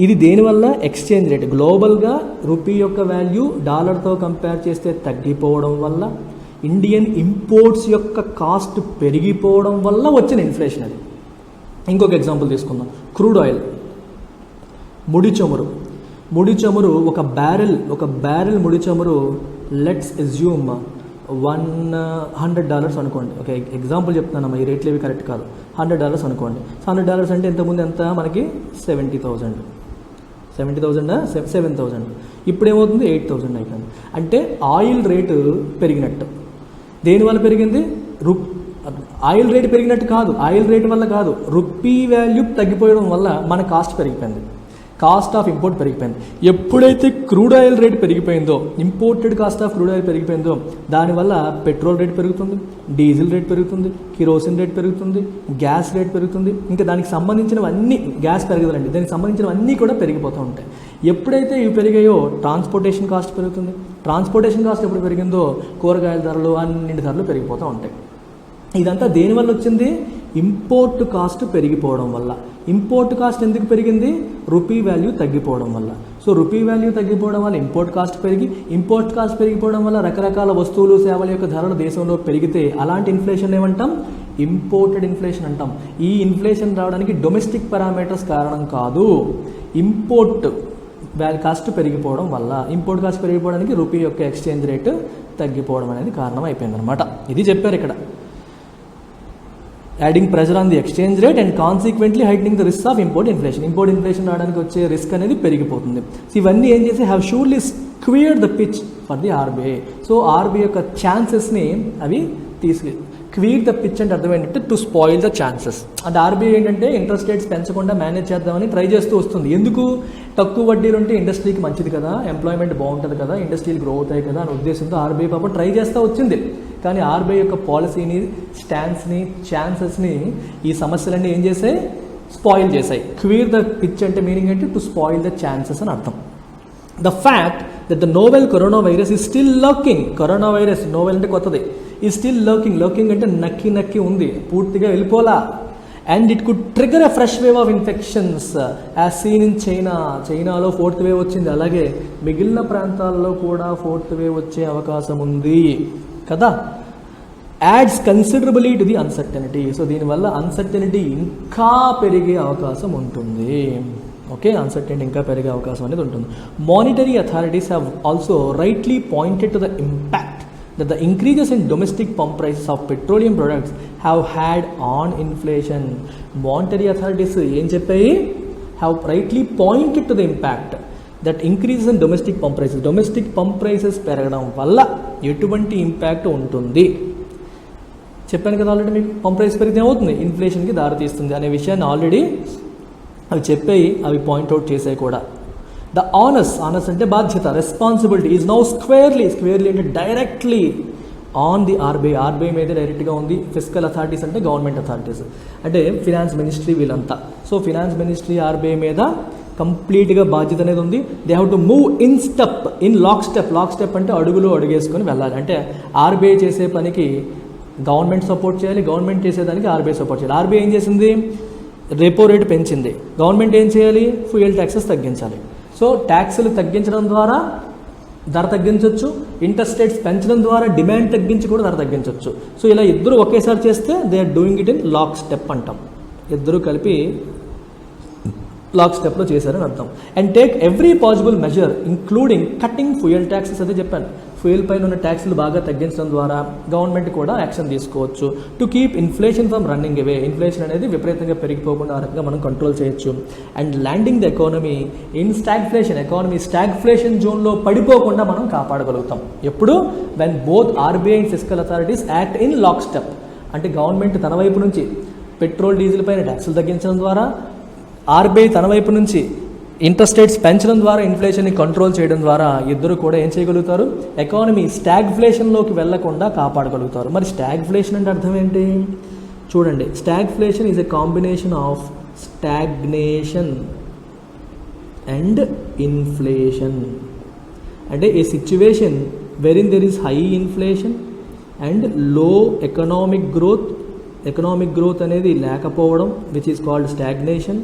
ఇది దేనివల్ల? Exchange rate. గ్లోబల్గా రూపీ యొక్క వాల్యూ డాలర్తో కంపేర్ చేస్తే తగ్గిపోవడం వల్ల, ఇండియన్ ఇంపోర్ట్స్ యొక్క కాస్ట్ పెరిగిపోవడం వల్ల వచ్చిన ఇన్ఫ్లేషన్ అది. ఇంకొక ఎగ్జాంపుల్ తీసుకుందాం. క్రూడ్ ఆయిల్, ముడి చమురు ఒక బ్యారెల్ ముడి చమురు లెట్స్ అస్యూమ్ $100 అనుకోండి. ఓకే, ఎగ్జాంపుల్ చెప్తున్నానమ్మా, ఈ రేట్లు ఏవి కరెక్ట్ కాదు. $100 అనుకోండి. $100 అంటే ఇంతకుముందు ఎంత మనకి? 70,000. 7,000. ఇప్పుడు ఏమవుతుంది? 8,000 అయిపోయింది. అంటే ఆయిల్ రేటు పెరిగినట్టు. దేనివల్ల పెరిగింది? ఆయిల్ రేటు పెరిగినట్టు కాదు, ఆయిల్ రేటు వల్ల కాదు, రూపీ వాల్యూ తగ్గిపోయడం వల్ల మన కాస్ట్ పెరిగిపోయింది. కాస్ట్ ఆఫ్ ఇంపోర్ట్ పెరిగిపోయింది. ఎప్పుడైతే క్రూడ్ ఆయిల్ రేట్ పెరిగిపోయిందో, imported cost of crude oil పెరిగిపోయిందో, దానివల్ల పెట్రోల్ రేట్ పెరుగుతుంది, డీజిల్ రేట్ పెరుగుతుంది, కిరోసిన్ రేట్ పెరుగుతుంది, గ్యాస్ రేట్ పెరుగుతుంది, ఇంకా దానికి సంబంధించినవన్నీ, గ్యాస్ పెరగదండి, దానికి సంబంధించినవన్నీ కూడా పెరిగిపోతూ ఉంటాయి. ఎప్పుడైతే ఇవి పెరిగాయో ట్రాన్స్పోర్టేషన్ కాస్ట్ పెరుగుతుంది. ట్రాన్స్పోర్టేషన్ కాస్ట్ ఎప్పుడు పెరిగిందో కూరగాయల ధరలు, అన్నింటి ధరలు పెరిగిపోతూ ఉంటాయి. ఇదంతా దేనివల్ల వచ్చింది? ఇంపోర్ట్ కాస్ట్ పెరిగిపోవడం వల్ల. ఇంపోర్ట్ కాస్ట్ ఎందుకు పెరిగింది? రూపీ వాల్యూ తగ్గిపోవడం వల్ల. సో రూపీ వాల్యూ తగ్గిపోవడం వల్ల ఇంపోర్ట్ కాస్ట్ పెరిగి, ఇంపోర్ట్ కాస్ట్ పెరిగిపోవడం వల్ల రకరకాల వస్తువులు సేవల యొక్క ధరలు దేశంలో పెరిగితే అలాంటి ఇన్ఫ్లేషన్ ఏమంటాం? ఇంపోర్టెడ్ ఇన్ఫ్లేషన్ అంటాం. ఈ ఇన్ఫ్లేషన్ రావడానికి డొమెస్టిక్ పారామీటర్స్ కారణం కాదు, ఇంపోర్ట్ కాస్ట్ పెరిగిపోవడం వల్ల, ఇంపోర్ట్ కాస్ట్ పెరిగిపోవడానికి రూపీ యొక్క ఎక్స్చేంజ్ రేటు తగ్గిపోవడం అనేది కారణం అయిపోయిందనమాట. ఇది చెప్పారు ఇక్కడ. Adding pressure on the exchange rate and consequently heightening the risk of import inflation. Import inflation రావడానికి వచ్చే రిస్క్ అనేది పెరిగిపోతుంది. సో ఇవన్నీ ఏం చేసి have surely squared the pitch for the RBI. So RBI యొక్క ఛాన్సెస్ని అవి క్వీర్ ద పిచ్ అంటే అర్థం ఏంటంటే టు స్పాయిల్ ద ఛాన్సెస్. అంటే ఆర్బీఐ ఏంటంటే ఇంట్రెస్ట్ రేట్స్ పెంచకుండా మేనేజ్ చేద్దామని ట్రై చేస్తూ వస్తుంది. ఎందుకు? తక్కువ వడ్డీలు ఉంటే ఇండస్ట్రీకి మంచిది కదా, ఎంప్లాయ్మెంట్ బాగుంటుంది కదా, ఇండస్ట్రీలు గ్రో అవుతాయి కదా అనే ఉద్దేశంతో ఆర్బీఐ పాపం ట్రై చేస్తూ వచ్చింది. కానీ ఆర్బీఐ యొక్క పాలసీని, స్టాండ్స్ని, ఛాన్సెస్ని ఈ సమస్యలన్నీ ఏం చేసాయి? స్పాయిల్ చేశాయి. క్వీర్ ద పిచ్ అంటే మీనింగ్ ఏంటి? టు స్పాయిల్ ద ఛాన్సెస్ అని అర్థం. The fact that the novel corona virus is still lurking. Corona virus novel అంటే కొత్తది, ఈ స్టిల్ లర్కింగ్. లర్కింగ్ అంటే నక్కి ఉంది, పూర్తిగా వెళ్ళిపోలా. And it could trigger a fresh wave of infections as seen in China. చైనాలో 4th వేవ్ వచ్చింది, అలాగే మిగిలిన ప్రాంతాల్లో కూడా 4th వేవ్ వచ్చే అవకాశం ఉంది కదా. Ads considerably to the uncertainty. So దీనివల్ల అన్సర్టనిటీ ఇంకా పెరిగే అవకాశం ఉంటుంది. ఓకే, అన్సర్టనిటీ ఇంకా పెరిగే అవకాశం అనేది ఉంటుంది. Monetary authorities have also rightly pointed to the impact that the increases in domestic pump prices of petroleum products have had on inflation. Monetary authorities ఏం చెప్పాయి? have rightly pointed to the impact that increases in domestic pump prices. Domestic pump prices పెరగడం వల్ల ఎటువంటి ఇంపాక్ట్ ఉంటుంది? చెప్పాను కదా ఆల్రెడీ మీకు. పంప్ ప్రైస్ పెరిగితే ఏమవుతుంది? ఇన్ఫ్లేషన్కి దారితీస్తుంది అనే విషయాన్ని ఆల్రెడీ అవి చెప్పాయి, అవి పాయింట్అవుట్ చేసాయి కూడా. ద ఆనస్ అంటే బాధ్యత, రెస్పాన్సిబిలిటీ ఈజ్ నౌ స్క్వేర్లీ అంటే డైరెక్ట్లీ ఆన్ ది ఆర్బీఐ మీద డైరెక్ట్గా ఉంది. ఫిస్కల్ అథారిటీస్ అంటే గవర్నమెంట్ అథారిటీస్, అంటే ఫినాన్స్ మినిస్ట్రీ వీళ్ళంతా. సో ఫినాన్స్ మినిస్ట్రీ ఆర్బీఐ మీద కంప్లీట్గా బాధ్యత అనేది ఉంది. They have to move in lock step అంటే అడుగేసుకొని వెళ్ళాలి. అంటే ఆర్బీఐ చేసే పనికి గవర్నమెంట్ సపోర్ట్ చేయాలి, గవర్నమెంట్ చేసేదానికి ఆర్బీఐ సపోర్ట్ చేయాలి. ఆర్బీఐ ఏం చేసింది? రెపో రేటు పెంచింది. గవర్నమెంట్ ఏం చేయాలి? ఫ్యూయల్ ట్యాక్సెస్ తగ్గించాలి. సో ట్యాక్సులు తగ్గించడం ద్వారా ధర తగ్గించవచ్చు, ఇంట్రెస్ట్ రేట్స్ పెంచడం ద్వారా డిమాండ్ తగ్గించి కూడా ధర తగ్గించవచ్చు. సో ఇలా ఇద్దరు ఒకేసారి చేస్తే they are doing it in lock step అంటాం. ఇద్దరు కలిపి లాక్ స్టెప్లో చేశారని అర్థం. And take every possible measure including cutting fuel taxes. అదే చెప్పాను, ఫ్యూయల్ పైన ఉన్న ట్యాక్స్లు బాగా తగ్గించడం ద్వారా గవర్నమెంట్ కూడా యాక్షన్ తీసుకోవచ్చు. To keep inflation from running away. Inflation అనేది విపరీతంగా పెరిగిపోకుండా ఆ రకంగా మనం కంట్రోల్ చేయొచ్చు. And landing the economy in stagflation. Economy stagflation జోన్లో పడిపోకుండా మనం కాపాడగలుగుతాం. ఎప్పుడు? When both RBI and fiscal authorities act in lock step. అంటే గవర్నమెంట్ తన వైపు నుంచి పెట్రోల్ డీజిల్ పైన ట్యాక్సులు తగ్గించడం ద్వారా, ఆర్బీఐ తన వైపు నుంచి ఇంట్రెస్ట్ రేట్స్ పెంచడం ద్వారా, ఇన్ఫ్లేషన్ని కంట్రోల్ చేయడం ద్వారా ఇద్దరు కూడా ఏం చేయగలుగుతారు? ఎకానమీ స్టాగ్ఫ్లేషన్లోకి వెళ్లకుండా కాపాడగలుగుతారు. మరి స్టాగ్ఫ్లేషన్ అంటే అర్థం ఏంటి? చూడండి, stagflation is a combination of stagnation and inflation. అంటే a situation wherein there is high inflation and low economic growth అనేది లేకపోవడం, which is called stagnation,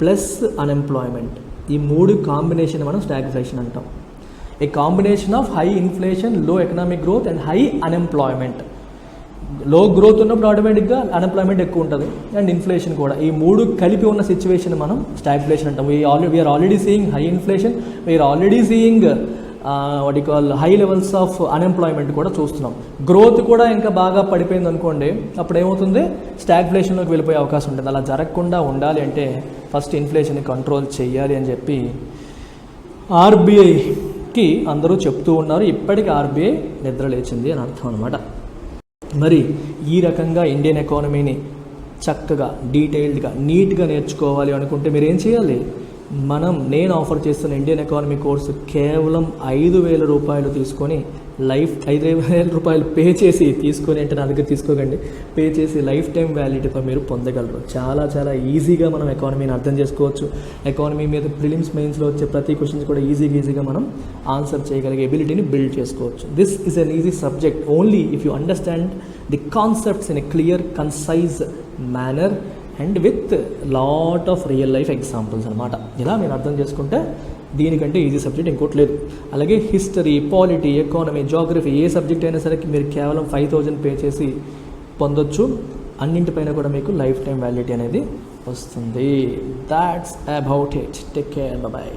plus unemployment. ఈ మూడు కాంబినేషన్ మనం స్టాగ్ఫ్లేషన్ అంటాం. A combination of high inflation, low economic growth and high unemployment. Low growth ఉన్నప్పుడు ఆటోమేటిక్గా అన్ఎంప్లాయ్మెంట్ ఎక్కువ ఉంటుంది అండ్ ఇన్ఫ్లేషన్ కూడా. ఈ మూడు కలిపి ఉన్న సిచ్యువేషన్ మనం స్టాగ్ఫ్లేషన్ అంటాం. We're already seeing high inflation, we're already seeing what you call high levels of unemployment కూడా చూస్తున్నాం. గ్రోత్ కూడా ఇంకా బాగా పడిపోయింది అనుకోండి, అప్పుడు ఏమవుతుంది? స్టాగ్ఫ్లేషన్లోకి వెళ్ళిపోయే అవకాశం ఉంటుంది. అలా జరగకుండా ఉండాలి అంటే ఫస్ట్ ఇన్ఫ్లేషన్ని కంట్రోల్ చేయాలి అని చెప్పి ఆర్బీఐకి అందరూ చెప్తూ ఉన్నారు. ఇప్పటికీ ఆర్బీఐ నిద్ర లేచింది అని అర్థం అనమాట. మరి ఈ రకంగా ఇండియన్ ఎకానమీని చక్కగా, డీటెయిల్డ్గా, నీట్గా నేర్చుకోవాలి అనుకుంటే మీరు ఏం చేయాలి? నేను ఆఫర్ చేస్తున్న ఇండియన్ ఎకానమీ కోర్సు కేవలం 5,000 రూపాయలు తీసుకొని 5,000 రూపాయలు పే చేసి తీసుకొని, అంటే నా దగ్గర తీసుకోకండి, పే చేసి లైఫ్ టైం వ్యాలిడిటీతో మీరు పొందగలరు. చాలా చాలా ఈజీగా మనం ఎకానమీని అర్థం చేసుకోవచ్చు. ఎకానమీ మీద ప్రిలిమ్స్ మెయిన్స్లో వచ్చే ప్రతి క్వశ్చన్స్ కూడా ఈజీగా మనం ఆన్సర్ చేయగలిగే ఎబిలిటీని బిల్డ్ చేసుకోవచ్చు. This is an easy subject only if you understand the concepts in a clear concise manner and with lot of real life examples అనమాట. ఇలా మీరు అర్థం చేసుకుంటే దీనికంటే ఈజీ సబ్జెక్ట్ ఇంకోటి లేదు. అలాగే హిస్టరీ, పాలిటీ, ఎకానమీ, జాగ్రఫీ ఏ సబ్జెక్ట్ అయినా సరే మీరు కేవలం 5,000 పే చేసి పొందొచ్చు. అన్నింటిపైన కూడా మీకు లైఫ్ టైం వ్యాలిడిటీ అనేది వస్తుంది. That's about it. Take care. Bye.